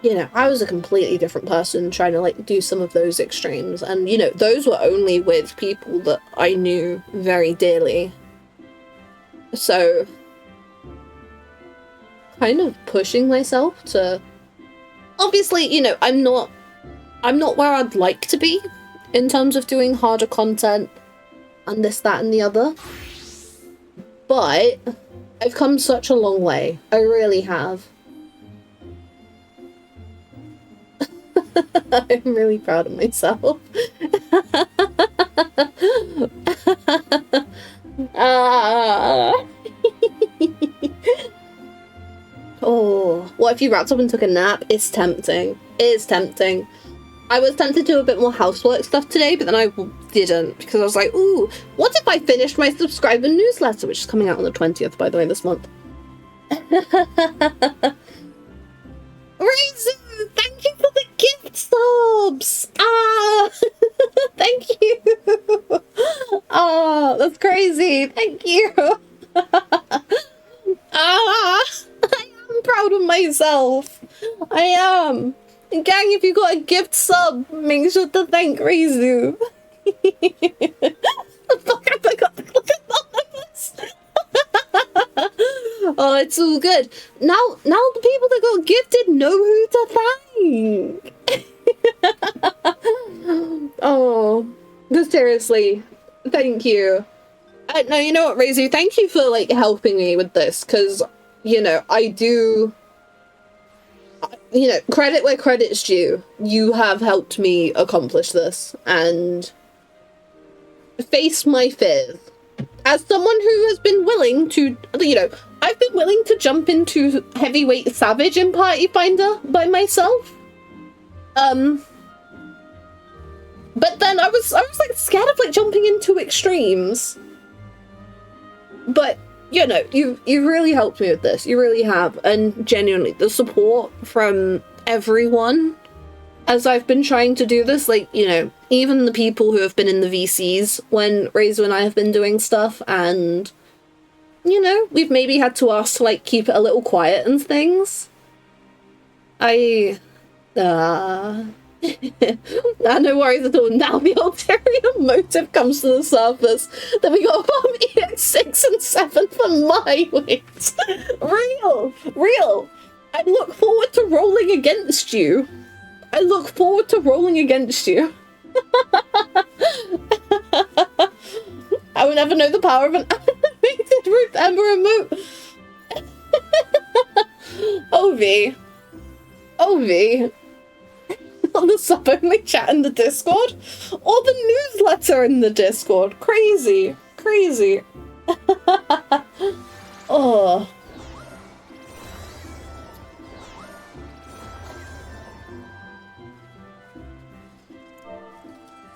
Speaker 1: you know, I was a completely different person trying to, like, do some of those extremes. And, you know, those were only with people that I knew very dearly. So, kind of pushing myself to... Obviously, you know, I'm not where I'd like to be in terms of doing harder content and this, that, and the other. But I've come such a long way. I really have. I'm really proud of myself. Oh, what if you wrapped up and took a nap? It's tempting. It is tempting. I was tempted to do a bit more housework stuff today, but then I didn't because I was like, ooh, what if I finished my subscriber newsletter, which is coming out on the 20th, by the way, this month. Rizu, thank you for the gift subs! Ah! Thank you! Oh, that's crazy. Thank you! Ah! I am proud of myself. I am. And gang, if you got a gift sub, make sure to thank Rizu. Fuck, I forgot to look at anonymous. Oh, it's all good. Now the people that got gifted know who to thank. Oh, but seriously, thank you. No, you know what, Rizu? Thank you for like helping me with this, because you know I do. You know, credit where credit's due. You have helped me accomplish this and face my fears. As someone who has been willing to, you know, I've been willing to jump into heavyweight savage in Party Finder by myself. But then I was like scared of like jumping into extremes. But you know, you really helped me with this. You really have. And genuinely, the support from everyone as I've been trying to do this, like, you know, even the people who have been in the VCs when Razor and I have been doing stuff, and, you know, we've maybe had to ask to, like, keep it a little quiet and things. No worries at all. Now the ulterior motive comes to the surface. Then we got bomb EX6 and 7 for my wins. Real. I look forward to rolling against you. I will never know the power of an animated Ruth Ember emote. OV. The sub-only chat in the Discord, or the newsletter in the Discord. Crazy. Oh.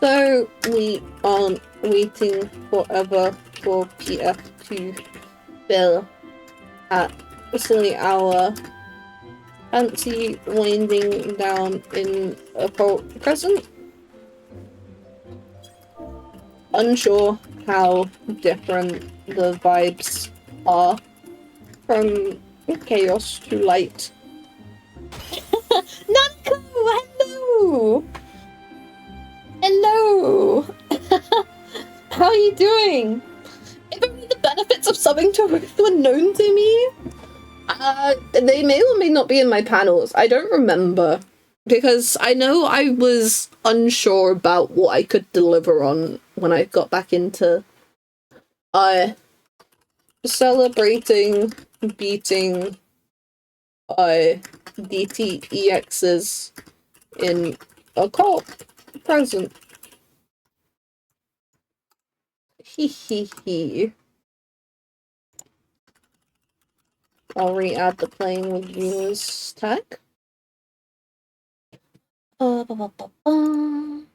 Speaker 1: So we aren't waiting forever for PF to fill at a silly hour. Fancy winding down in Occult Crescent? Unsure how different the vibes are from chaos to light. Nanko, hello! How are you doing? If only the benefits of subbing to Ruth were known to me. They may or may not be in my panels. I don't remember. Because I know I was unsure about what I could deliver on when I got back into celebrating beating DTEXs in Occult Crescent. Hee. I'll re-add the playing with viewers tag. And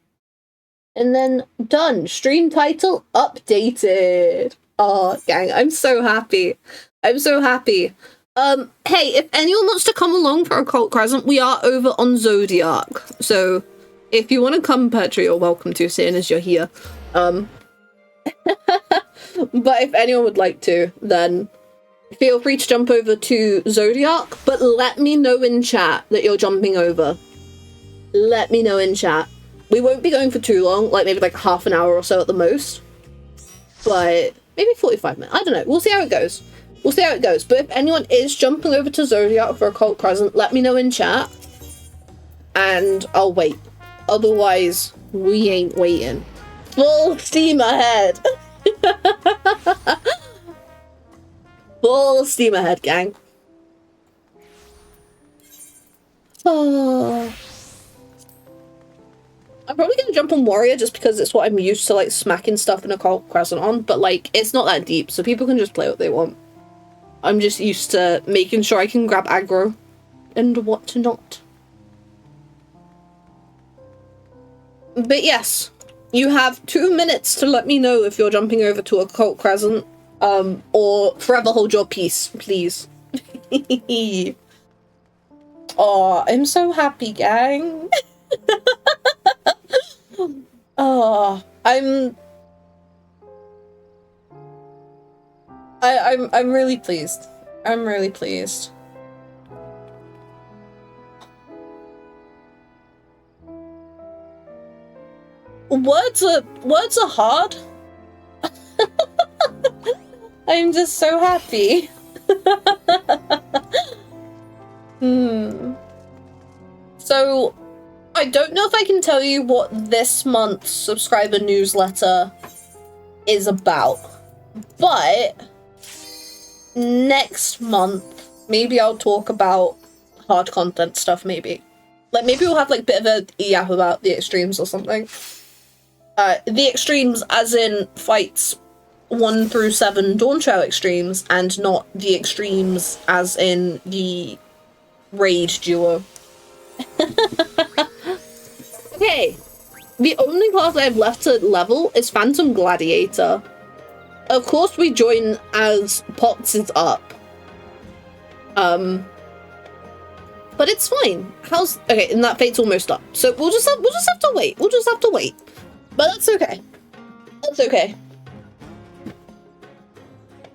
Speaker 1: then done. Stream title updated. Oh, gang, I'm so happy. Hey, if anyone wants to come along for Occult Crescent, we are over on Zodiac. So if you want to come, Petra, you're welcome to, seeing as you're here. But if anyone would like to, then feel free to jump over to Zodiac, but let me know in chat that you're jumping over. Let me know in chat. We won't be going for too long, like maybe like half an hour or so at the most. But maybe 45 minutes. I don't know. We'll see how it goes. But if anyone is jumping over to Zodiac for Occult Crescent, let me know in chat. And I'll wait. Otherwise, we ain't waiting. Full steam ahead. Full steam ahead, gang. Oh. I'm probably gonna jump on Warrior just because it's what I'm used to, like, smacking stuff in Occult Crescent on, but, like, it's not that deep, so people can just play what they want. I'm just used to making sure I can grab aggro and whatnot. But yes, you have 2 minutes to let me know if you're jumping over to Occult Crescent, or forever hold your peace, please. Oh, I'm so happy, gang. Oh, I'm really pleased. I'm really pleased. Words are hard. I'm just so happy. So, I don't know if I can tell you what this month's subscriber newsletter is about, but next month, maybe I'll talk about hard content stuff, maybe. Like, maybe we'll have, like, a bit of a yap about the extremes or something. The extremes as in fights 1 through 7 Dawntrail extremes, and not the extremes as in the raid duo. Okay, the only class I have left to level is Phantom Gladiator. Of course we join as Pots is up. But it's fine. Okay, and that fate's almost up. So we'll just have to wait. We'll just have to wait. But that's okay. That's okay.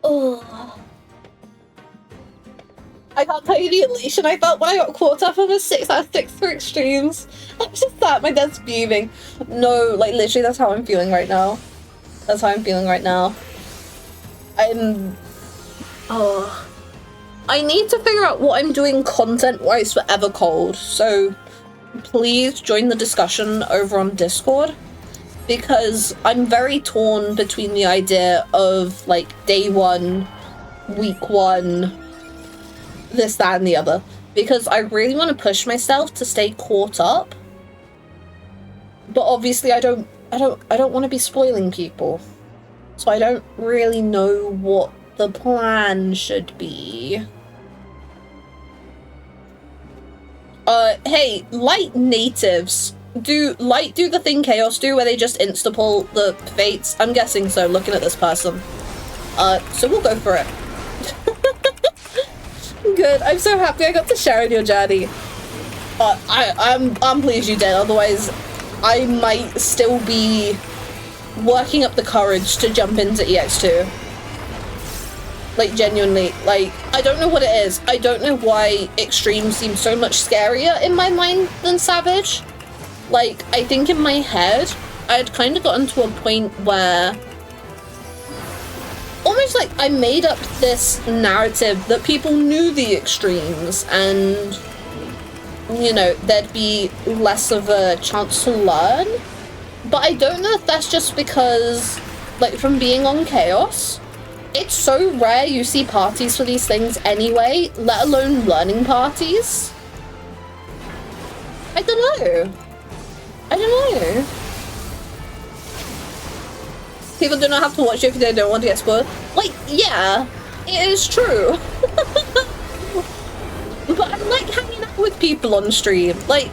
Speaker 1: Oh. I can't tell you the elation I felt when I got caught up on a 6 out of 6 for extremes. I was just sat at my desk beaming. No, like literally that's how I'm feeling right now. That's how I'm feeling right now. I need to figure out what I'm doing content-wise for Evercold, so please join the discussion over on Discord, because I'm very torn between the idea of, like, day 1, week 1, this, that, and the other, because I really want to push myself to stay caught up, but obviously I don't want to be spoiling people, so I don't really know what the plan should be. Hey, Light natives, do the thing Chaos do where they just insta-pull the fates? I'm guessing so, looking at this person. So we'll go for it. Good, I'm so happy I got to share in your journey. I'm pleased you did, otherwise I might still be working up the courage to jump into EX2. Like, genuinely, like, I don't know what it is. I don't know why Extreme seems so much scarier in my mind than Savage. Like, I think in my head, I had kind of gotten to a point where almost like I made up this narrative that people knew the extremes and, you know, there'd be less of a chance to learn. But I don't know if that's just because, like, from being on Chaos, it's so rare you see parties for these things anyway, let alone learning parties. I don't know. I don't know. People do not have to watch it if they don't want to get spoiled. Like, yeah, it is true. But I like hanging out with people on stream. Like,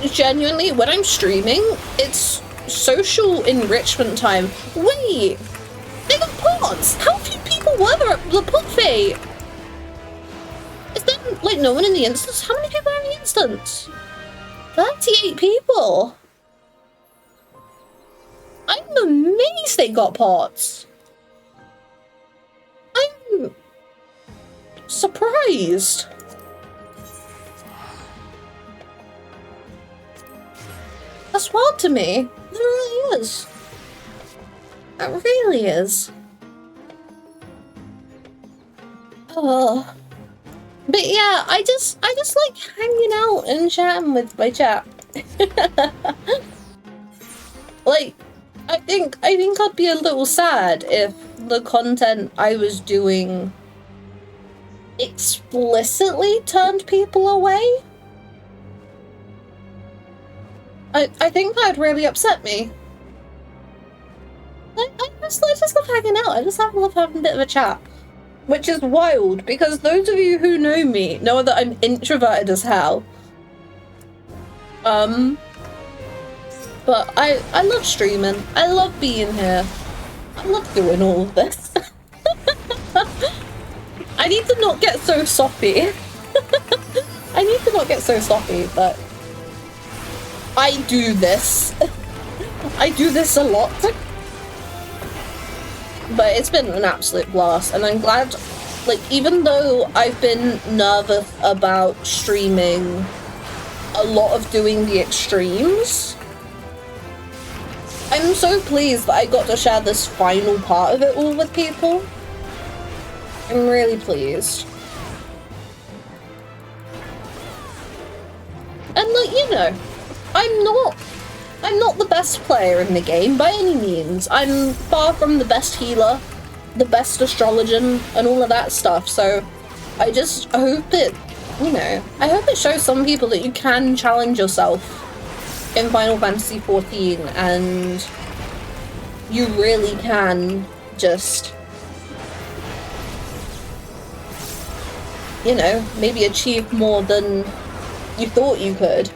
Speaker 1: genuinely, when I'm streaming, it's social enrichment time. Wait! They got pods! How few people were there at the pod fate? Is there, like, no one in the instance? How many people are in the instance? 38 people! I'm amazed they got pods! I'm surprised. That's wild to me. It really is. It really is. Oh. But yeah, I just like hanging out and chatting with my chat. Like, I think I'd be a little sad if the content I was doing explicitly turned people away, I think that'd really upset me. I just love hanging out. I just love having a bit of a chat. Which is wild, because those of you who know me know that I'm introverted as hell. But I love streaming. I love being here. I love doing all of this. I need to not get so soppy. I need to not get so soppy, but I do this. I do this a lot. But it's been an absolute blast, and I'm glad, like, even though I've been nervous about streaming a lot of doing the extremes, I'm so pleased that I got to share this final part of it all with people. I'm really pleased. And, like, you know, I'm not the best player in the game by any means. I'm far from the best healer, the best astrologer, and all of that stuff. So I hope that, you know, I hope it shows some people that you can challenge yourself in Final Fantasy XIV and you really can just, you know, maybe achieve more than you thought you could.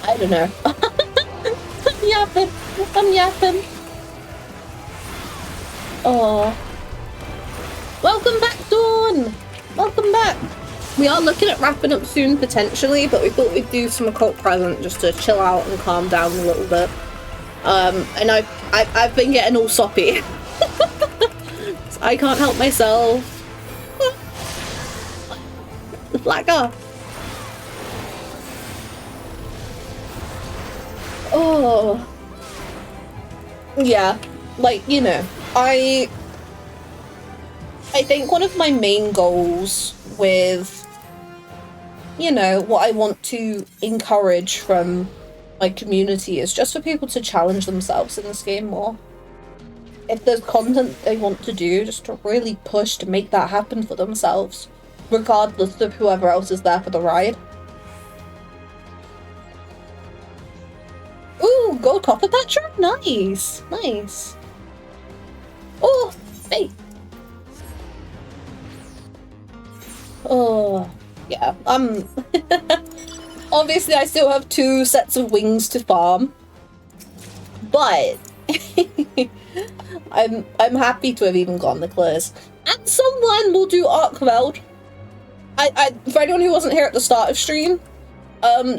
Speaker 1: I don't know. I'm yapping. Oh. Welcome back, Dawn! Welcome back! We are looking at wrapping up soon, potentially, but we thought we'd do some Occult Crescent just to chill out and calm down a little bit. And I've been getting all soppy. I can't help myself. Black off. Oh. Yeah, like, you know, I think one of my main goals with, you know, what I want to encourage from my community is just for people to challenge themselves in this game more. If there's content they want to do, just to really push to make that happen for themselves, regardless of whoever else is there for the ride. Ooh, gold copper patcher? Nice, nice. Oh, hey. Oh, yeah, obviously I still have 2 sets of wings to farm, but I'm happy to have even gotten the clears. And someone will do Arcveld. For anyone who wasn't here at the start of stream,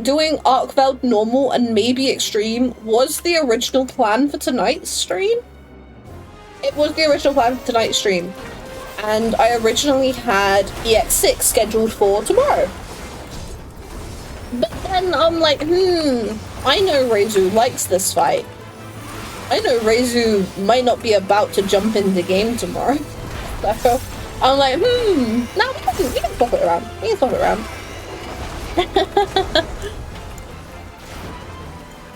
Speaker 1: doing Arcveld normal and maybe extreme was the original plan for tonight's stream. It was the original plan for tonight's stream. And I originally had EX6 scheduled for tomorrow. But then I'm like, I know Reizu likes this fight. I know Reizu might not be about to jump in the game tomorrow. So I'm like, no, we can swap it around. We can swap it around.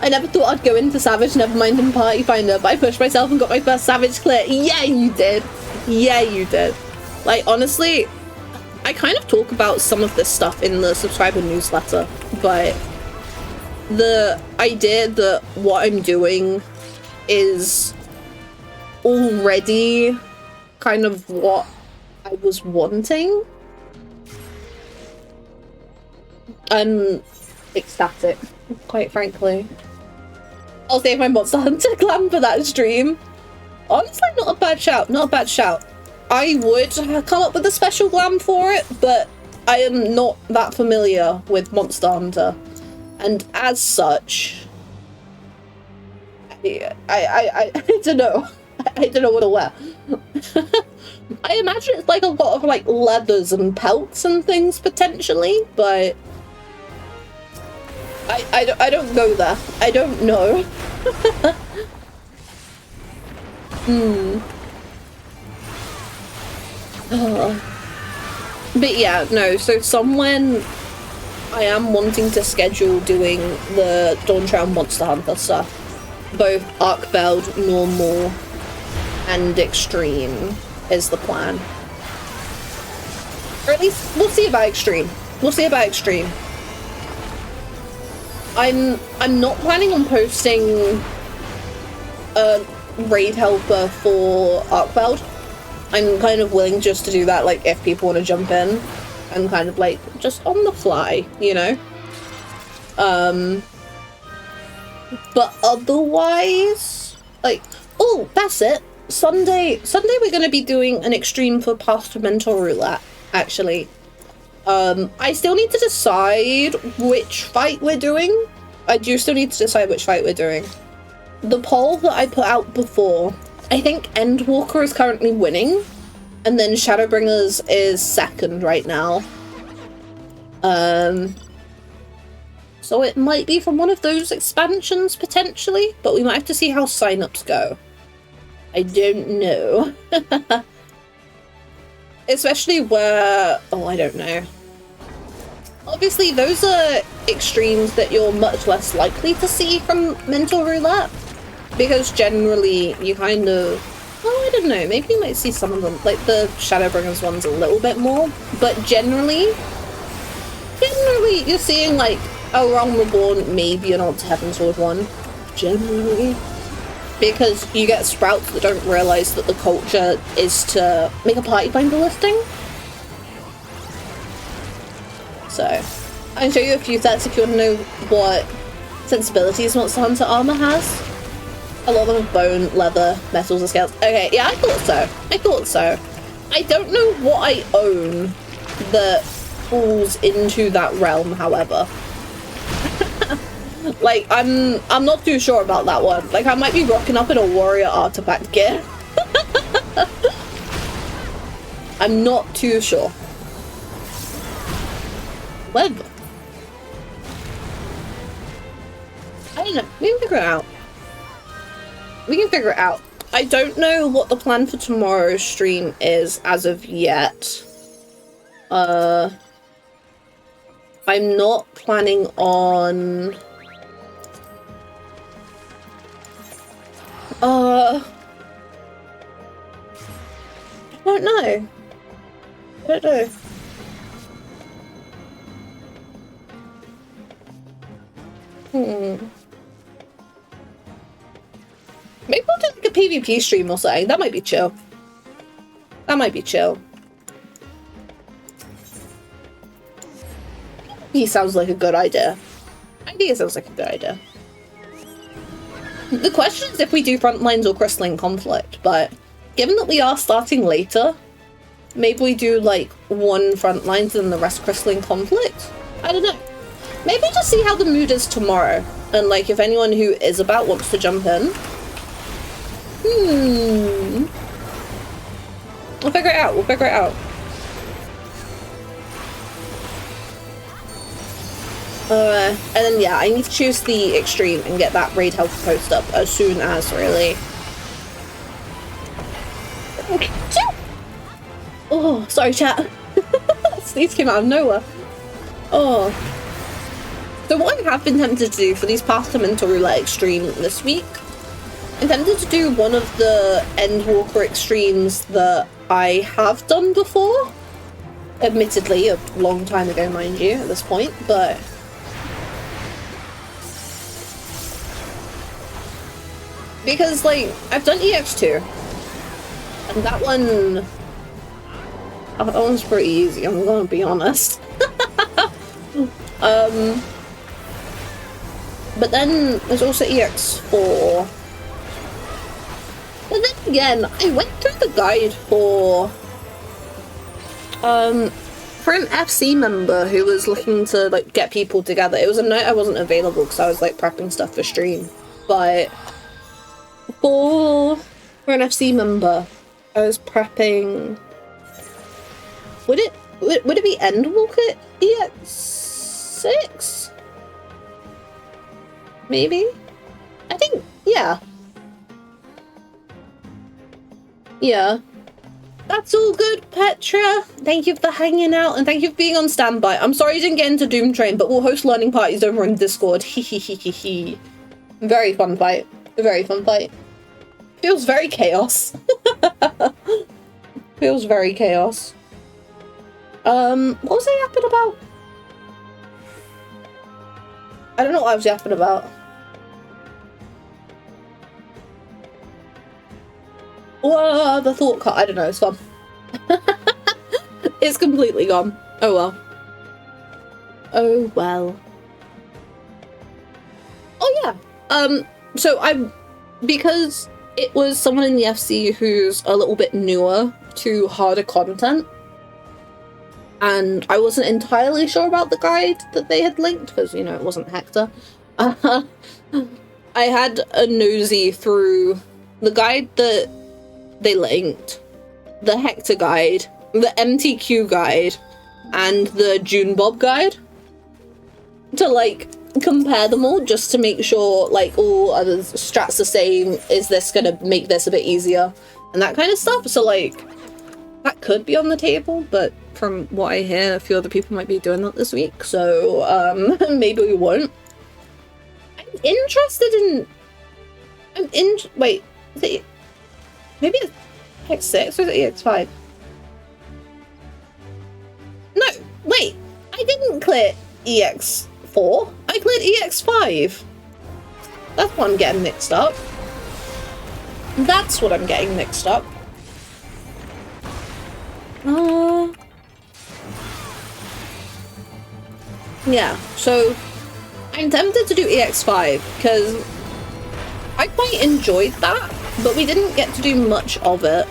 Speaker 1: I never thought I'd go into Savage, never mind in Party Finder, but I pushed myself and got my first Savage clear. Yeah, you did. Yeah, you did. Like, honestly, I kind of talk about some of this stuff in the subscriber newsletter, but the idea that what I'm doing is already kind of what I was wanting. I'm ecstatic, quite frankly. I'll save my Monster Hunter glam for that stream. Honestly, not a bad shout, not a bad shout. I would come up with a special glam for it, but I am not that familiar with Monster Hunter. And as such, I don't know. I don't know what to wear. I imagine it's like a lot of like leathers and pelts and things potentially, but I don't go there. I don't know. But yeah, no, so someone I am wanting to schedule doing the Dawntrail Monster Hunter stuff. Both Arcveld, normal, and extreme. is the plan. Or at least, we'll see about Extreme. We'll see about Extreme. I'm not planning on posting a raid helper for Arcbound. I'm kind of willing just to do that, like, if people want to jump in. And kind of, like, just on the fly, you know? But otherwise, like, oh, that's it. Sunday we're going to be doing an Extreme for Path to Mental Roulette, actually. I still need to decide which fight we're doing. I do still need to decide which fight we're doing. The poll that I put out before, I think Endwalker is currently winning, and then Shadowbringers is second right now. So it might be from one of those expansions, potentially, but we might have to see how signups go. I don't know. Especially where... oh, I don't know. Obviously, those are extremes that you're much less likely to see from Mental Roulette, because generally you kind of... oh, I don't know, maybe you might see some of them, like the Shadowbringers ones a little bit more, but generally you're seeing, like, a Realm Reborn, maybe an Odd to Heavensward one, generally. Because you get sprouts that don't realise that the culture is to make a party finder listing. So, I can show you a few sets if you want to know what sensibilities Monster Hunter armor has. A lot of them have bone, leather, metals, and scales. Okay, yeah, I thought so. I don't know what I own that falls into that realm, however. Like, I'm not too sure about that one. Like, I might be rocking up in a warrior artifact gear. I'm not too sure. Web. I don't know. We can figure it out. We can figure it out. I don't know what the plan for tomorrow's stream is as of yet. I'm not planning on... I don't know. Maybe we'll do like a PvP stream or something. That might be chill. He sounds like a good idea. The question is if we do Frontlines or Crystalline Conflict, but given that we are starting later, maybe we do like one Frontlines and the rest Crystalline Conflict? I don't know. Maybe just see how the mood is tomorrow, and like if anyone who is about wants to jump in. We'll figure it out. And then yeah, I need to choose the Extreme and get that raid help post up as soon as, really. Oh, sorry chat. Sneeze came out of nowhere. Oh. So what I have been tempted to do for these Path to Mental Roulette Extreme this week, I'm tempted to do one of the Endwalker Extremes that I have done before. Admittedly, a long time ago, mind you, at this point, but... because, like, I've done EX2, and that one's pretty easy, I'm gonna be honest. But then there's also EX4. But then again, I went through the guide for an FC member who was looking to, like, get people together. It was a night I wasn't available because I was, like, prepping stuff for stream, but... For an FC member, I was prepping... Would it be Endwalker EX6? Maybe? I think, yeah. Yeah. That's all good, Petra. Thank you for hanging out, and thank you for being on standby. I'm sorry you didn't get into Doom Train, but we'll host learning parties over on Discord. Hehehehe. Very fun fight. Feels very chaos. Feels very chaos. What was I yapping about? I don't know what I was yapping about. Whoa, the thought cut. I don't know, it's gone. It's completely gone. Oh well. Oh well. Oh yeah. So because it was someone in the FC who's a little bit newer to harder content, and I wasn't entirely sure about the guide that they had linked because, you know, it wasn't Hector. I had a nosy through the guide that they linked, the Hector guide, the MTQ guide, and the June Bob guide to like compare them all just to make sure like all other strats the same. Is this gonna make this a bit easier and that kind of stuff? So like that could be on the table, but from what I hear, a few other people might be doing that this week, so maybe we won't. I'm interested in wait, is it maybe it's EX6 or is it EX5? No, wait, I didn't clear EX4. I cleared EX5. That's what I'm getting mixed up. That's what I'm getting mixed up. Yeah, so I'm tempted to do EX5 because I quite enjoyed that, but we didn't get to do much of it.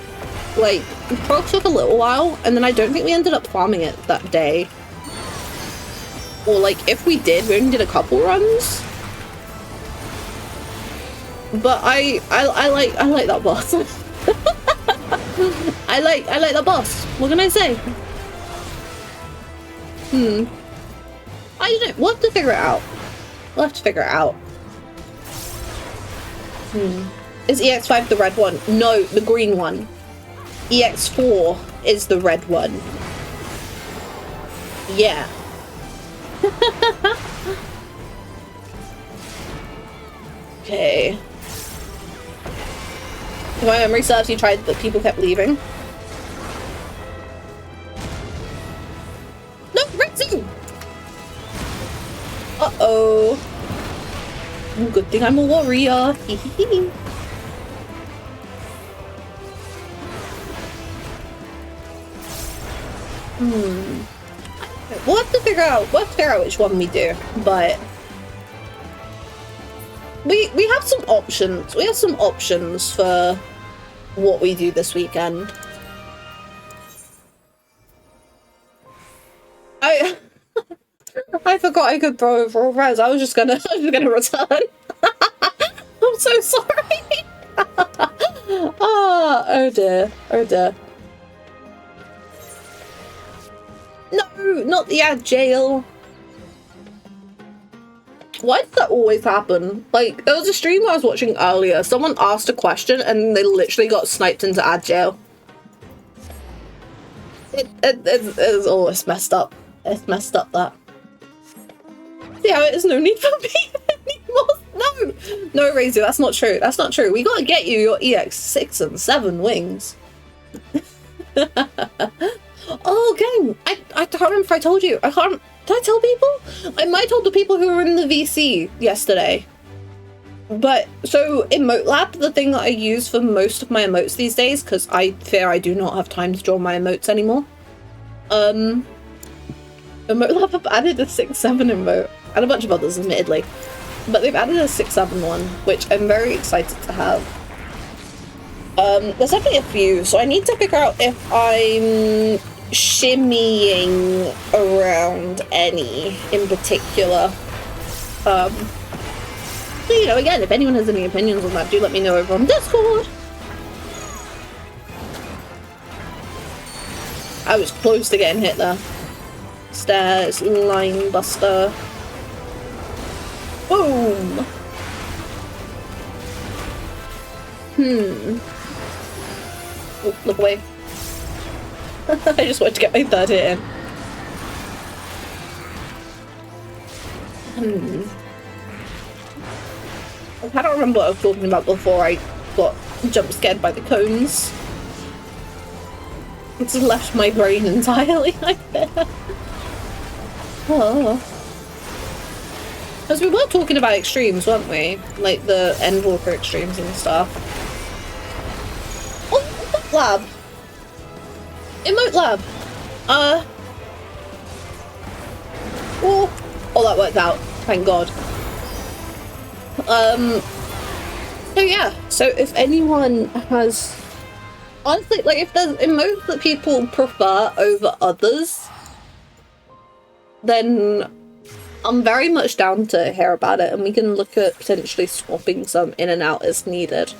Speaker 1: Like, the prog took a little while, and then I don't think we ended up farming it that day. Or like, if we did, we only did a couple runs. But I like that boss. I like that boss. What can I say? I don't know. We'll have to figure it out. We'll have to figure it out. Is EX5 the red one? No, the green one. EX4 is the red one. Yeah. Okay. If my memory serves, you tried that people kept leaving. No, Ritsu! Uh-oh. Good thing I'm a warrior. We'll have to figure out which one we do, but we have some options. We have some options for what we do this weekend. I forgot I could throw over a res. I was just gonna return. I'm so sorry. Oh dear. Oh dear. No, not the ad jail. Why does that always happen? Like, there was a stream I was watching earlier. Someone asked a question and they literally got sniped into ad jail. It's always messed up. It's messed up, that. See how it is no need for me anymore? No, Razor, that's not true. That's not true. We gotta get you your EX6 and 7 wings. Oh, gang! I can't remember if I told you. Did I tell people? I might have told the people who were in the VC yesterday. But, so, Emote Lab, the thing that I use for most of my emotes these days, because I fear I do not have time to draw my emotes anymore. Emote Lab have added a 6-7 emote, and a bunch of others, admittedly. But they've added a 6-7 one, which I'm very excited to have. There's definitely a few, so I need to figure out if I'm shimmying around any in particular. So, you know, again, if anyone has any opinions on that, do let me know over on Discord. I was close to getting hit there. Stairs, line buster. Boom! Oh, look away. I just wanted to get my third hit in. I don't remember what I was talking about before I got jump scared by the cones. It's left my brain entirely like that. Oh. Because we were talking about extremes, weren't we? Like the Endwalker extremes and stuff. Oh, emote lab! Emote lab! Oh, that worked out. Thank God. So yeah, so if anyone has... Honestly, like, if there's emotes that people prefer over others, then I'm very much down to hear about it, and we can look at potentially swapping some in and out as needed.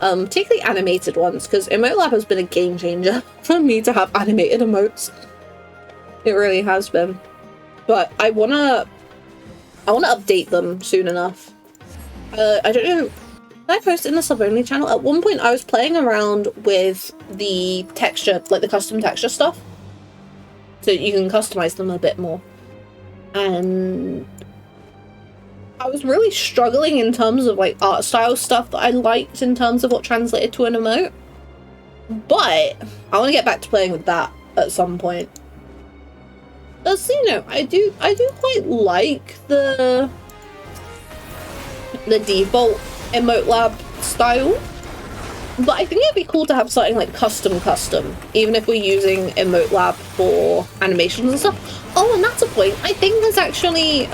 Speaker 1: Particularly animated ones, because Emote Lab has been a game changer for me to have animated emotes. It really has been. But I wanna update them soon enough. I don't know. I posted in the sub-only channel. At one point I was playing around with the texture, like the custom texture stuff. So you can customize them a bit more. And I was really struggling in terms of like art style stuff that I liked in terms of what translated to an emote. But I want to get back to playing with that at some point. That's, you know, I do quite like the default Emote Lab style, but I think it'd be cool to have something like custom, even if we're using Emote Lab for animations and stuff. Oh, and that's a point. I think there's actually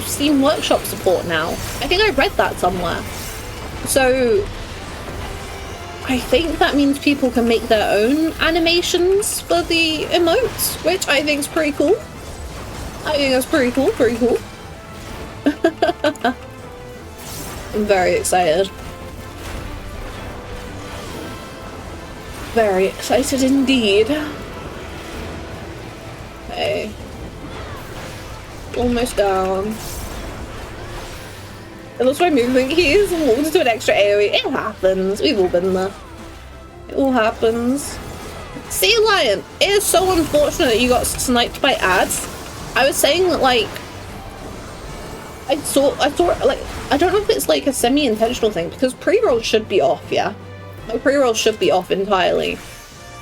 Speaker 1: Steam Workshop support now. I think I read that somewhere. So I think that means people can make their own animations for the emotes, which I think is pretty cool. I think that's pretty cool, I'm very excited. Very excited indeed. Okay. Almost down. It looks like moving keys and walked into an extra area. It happens. We've all been there. It all happens. Sea Lion, it is so unfortunate that you got sniped by ads. I was saying that, like, I thought, like, I don't know if it's like a semi-intentional thing, because pre-roll should be off, yeah? Like, pre-roll should be off entirely.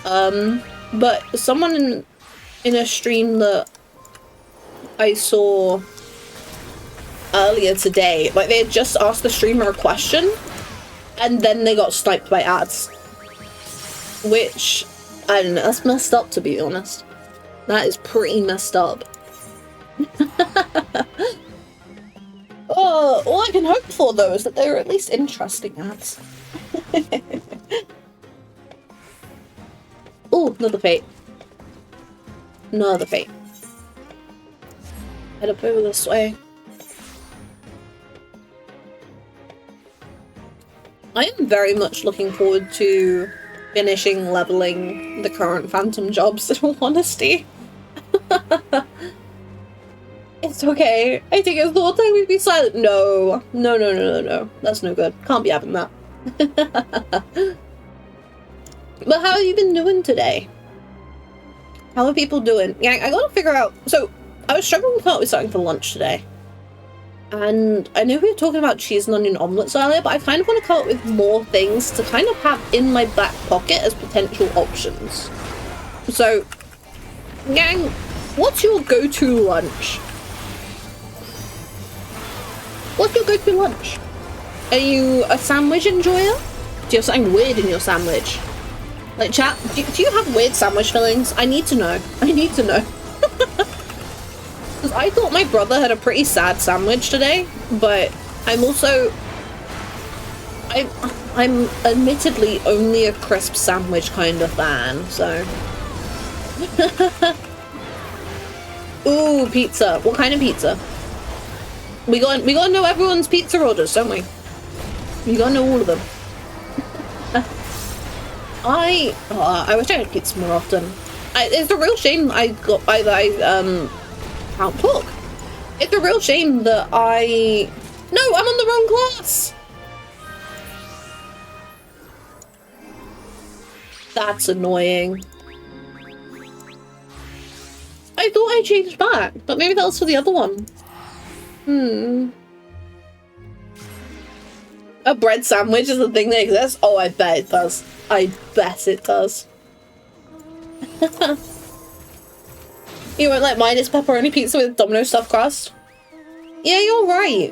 Speaker 1: But someone in a stream that I saw earlier today, like, they had just asked the streamer a question, and then they got sniped by ads. Which, I don't know, that's messed up, to be honest. That is pretty messed up. Oh, all I can hope for, though, is that they're at least interesting ads. Oh, another fate. Another fate. Head up over this way. I am very much looking forward to finishing leveling the current Phantom jobs, in all honesty. It's okay. I think it's the whole time we'd be silent. No. No. That's no good. Can't be having that. But how have you been doing today? How are people doing? Yeah, I gotta figure out... So, I was struggling to come up with something for lunch today. And I know we were talking about cheese and onion omelettes earlier, but I kind of want to come up with more things to kind of have in my back pocket as potential options. So, gang, what's your go-to lunch? What's your go-to lunch? Are you a sandwich enjoyer? Do you have something weird in your sandwich? Like, chat, do you have weird sandwich fillings? I need to know. I need to know. Because I thought my brother had a pretty sad sandwich today, but I'm also... I'm admittedly only a crisp sandwich kind of fan, so... Ooh, pizza. What kind of pizza? We gotta know everyone's pizza orders, don't we? We gotta know all of them. I wish I had pizza more often. It's a real shame I can't talk. It's a real shame that No, I'm on the wrong class! That's annoying. I thought I changed back, but maybe that was for the other one. A bread sandwich is a thing that exists? Oh, I bet it does. I bet it does. You won't like mine, it's pepperoni pizza with Domino's stuffed crust. Yeah, you're right.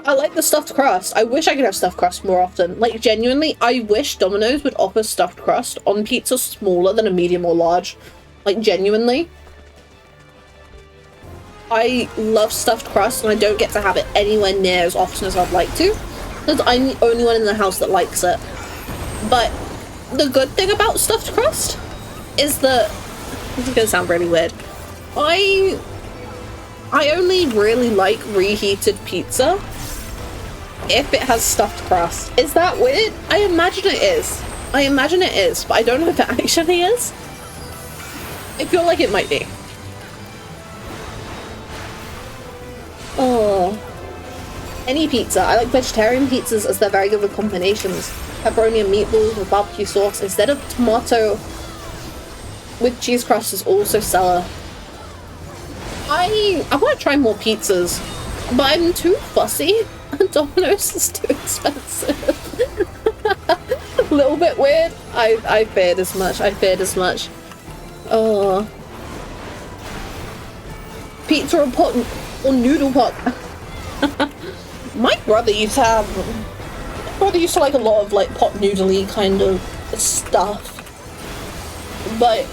Speaker 1: I like the stuffed crust. I wish I could have stuffed crust more often. Like, genuinely, I wish Domino's would offer stuffed crust on pizza smaller than a medium or large. Like, genuinely. I love stuffed crust, and I don't get to have it anywhere near as often as I'd like to. Because I'm the only one in the house that likes it. But the good thing about stuffed crust is that... This is gonna sound really weird. I only really like reheated pizza if it has stuffed crust. Is that weird? I imagine it is. I imagine it is, but I don't know if it actually is. I feel like it might be. Oh. Any pizza. I like vegetarian pizzas as they're very good with combinations. Pepperoni and meatballs with barbecue sauce instead of tomato with cheese crust is also stellar. I want to try more pizzas, but I'm too fussy. Domino's is too expensive. A little bit weird. I feared as much. I feared as much. Oh. Pizza or pot or noodle pot. My brother used to like a lot of like pot noodly kind of stuff. But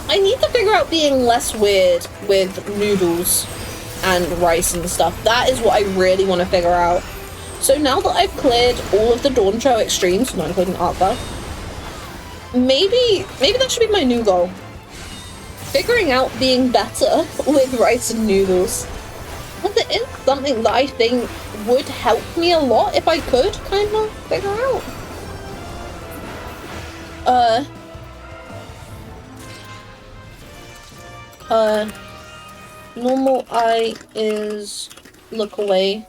Speaker 1: I need to figure out being less weird with noodles and rice and stuff. That is what I really want to figure out. So now that I've cleared all of the Dawntrail extremes, not including Artba, maybe that should be my new goal. Figuring out being better with rice and noodles. Because it is something that I think would help me a lot if I could kind of figure out. Normal eye is look away.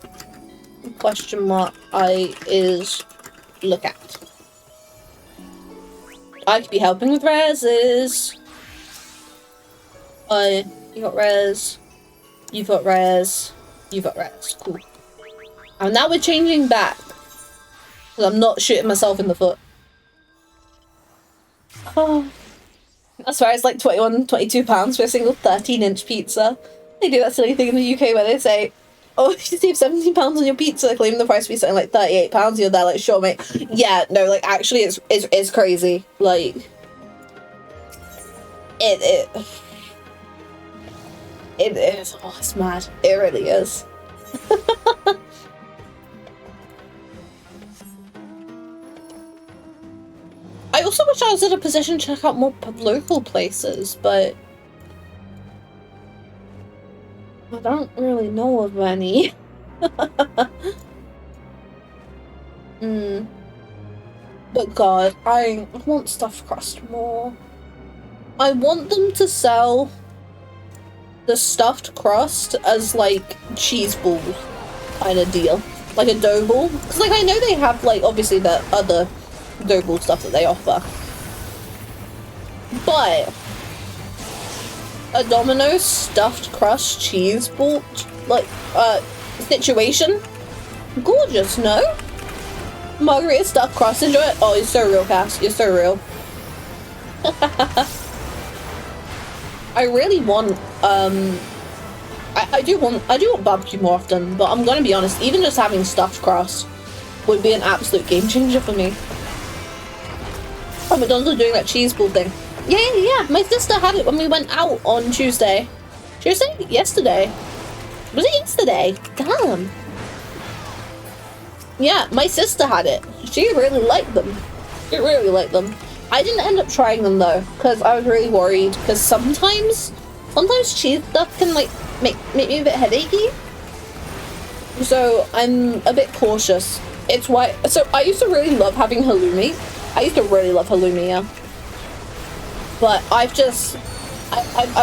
Speaker 1: Question mark eye is look at. I could be helping with reses. You got res. You've got res. You've got res. Cool. And now we're changing back. Because I'm not shooting myself in the foot. Oh. That's right, it's like 21, 22 pounds for a single 13-inch pizza. They do that silly thing in the UK where they say, oh, if you save 17 pounds on your pizza, claiming the price to be something like 38 pounds, you're there like, sure mate. Yeah, no, like actually it's crazy. Like, it is, oh, it's mad. It really is. I also wish I was in a position to check out more local places, but I don't really know of any. But God, I want stuffed crust more. I want them to sell the stuffed crust as like cheese ball kind of deal, like a dough ball. Because like I know they have like obviously the other dough ball stuff that they offer, but a Domino's stuffed crust cheese ball like situation, gorgeous. No, margarita stuffed crust, enjoy it. Oh, you're so real, Cass. You're so real. I really want I do want barbecue more often, but I'm gonna be honest, even just having stuffed crust would be an absolute game changer for me. Oh, McDonald's are doing that cheese ball thing. Yeah. My sister had it when we went out on Tuesday. Yesterday. Was it yesterday? Damn. Yeah, my sister had it. She really liked them. I didn't end up trying them though, because I was really worried, because sometimes cheese stuff can like make me a bit headachy. So I'm a bit cautious. It's why, so I used to really love having halloumi. Yeah. But I've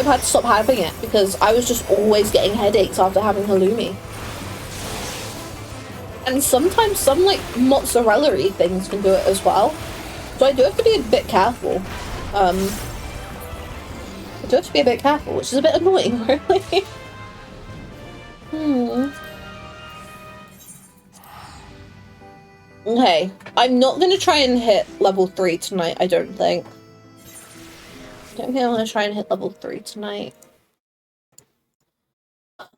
Speaker 1: had to stop having it because I was just always getting headaches after having halloumi. And sometimes some like mozzarella-y things can do it as well. So I do have to be a bit careful. Which is a bit annoying, really. Okay, I'm not gonna try and hit level 3 tonight, I don't think. don't think I'm gonna try and hit level 3 tonight.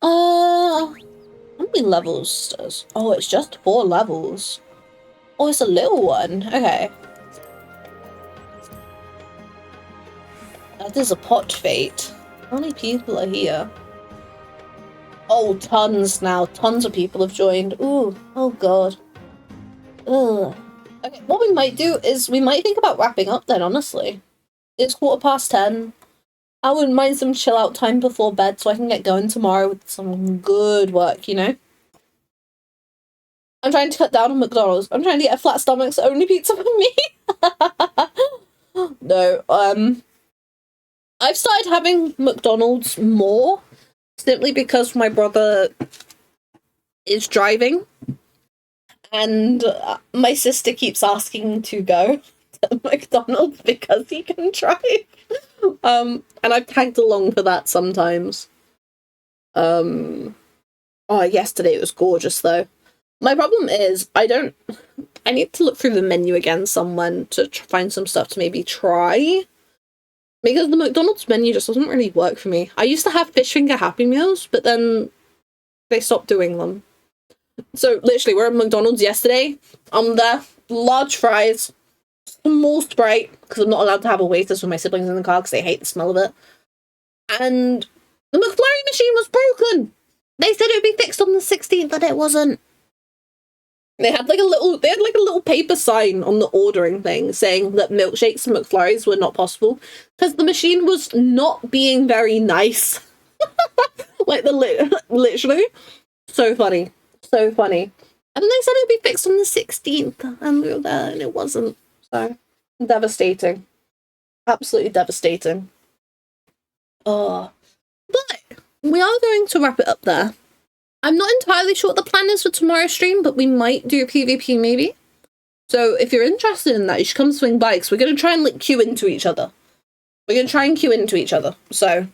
Speaker 1: How many levels does? Oh, it's just 4 levels. Oh, it's a little one. Okay. That is a pot fate. How many people are here? Oh, tons now. Tons of people have joined. Ooh, oh god. Ugh. Okay, what we might do is we might think about wrapping up then, honestly. It's 10:15. I wouldn't mind some chill out time before bed so I can get going tomorrow with some good work, you know? I'm trying to cut down on McDonald's. I'm trying to get a flat stomach's only pizza for me. No, I've started having McDonald's more simply because my brother is driving and my sister keeps asking to go to McDonald's because he can drive. And I've tagged along for that sometimes. Oh, yesterday it was gorgeous though. My problem is I need to look through the menu again somewhere to find some stuff to maybe try. Because the McDonald's menu just doesn't really work for me. I used to have fish finger Happy Meals, but then they stopped doing them. So literally, we're at McDonald's yesterday. I'm there, large fries, small Sprite, because I'm not allowed to have a Waitrose with my siblings in the car because they hate the smell of it. And the McFlurry machine was broken. They said it would be fixed on the 16th, but it wasn't. They had like a little paper sign on the ordering thing saying that milkshakes and McFlurries were not possible because the machine was not being very nice. Like literally, so funny, so funny. And then they said it would be fixed on the 16th, and we were there, and it wasn't. So devastating, absolutely devastating. Oh, but we are going to wrap it up there. I'm not entirely sure what the plan is for tomorrow's stream, but we might do a PvP maybe. So if you're interested in that, you should come swing by, because we're going to try and like queue into each other. We're going to try and queue into each other. So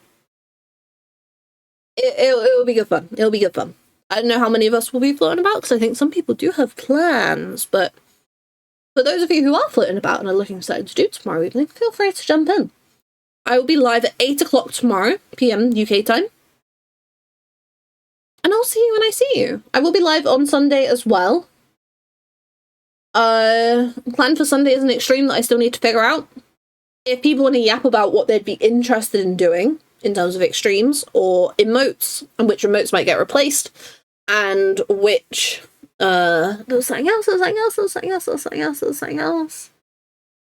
Speaker 1: it'll be good fun. It'll be good fun. I don't know how many of us will be floating about, because I think some people do have plans, but for those of you who are floating about and are looking for something to do tomorrow evening, feel free to jump in. I will be live at 8 o'clock tomorrow, PM UK time. And I'll see you when I see you. I will be live on Sunday as well. Plan for Sunday is an extreme that I still need to figure out. If people want to yap about what they'd be interested in doing in terms of extremes or emotes, and which emotes might get replaced, and which there was something else.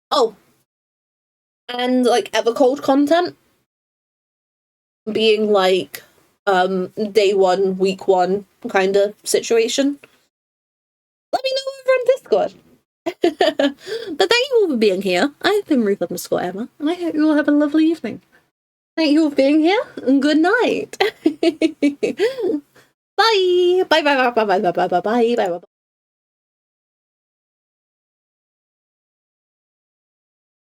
Speaker 1: Oh, and like Evercold content being like day 1, week 1 kind of situation. Let me know over on Discord. But thank you all for being here. I've been Ruth_Emma, and I hope you all have a lovely evening. Thank you all for being here, and good night. Bye. Bye.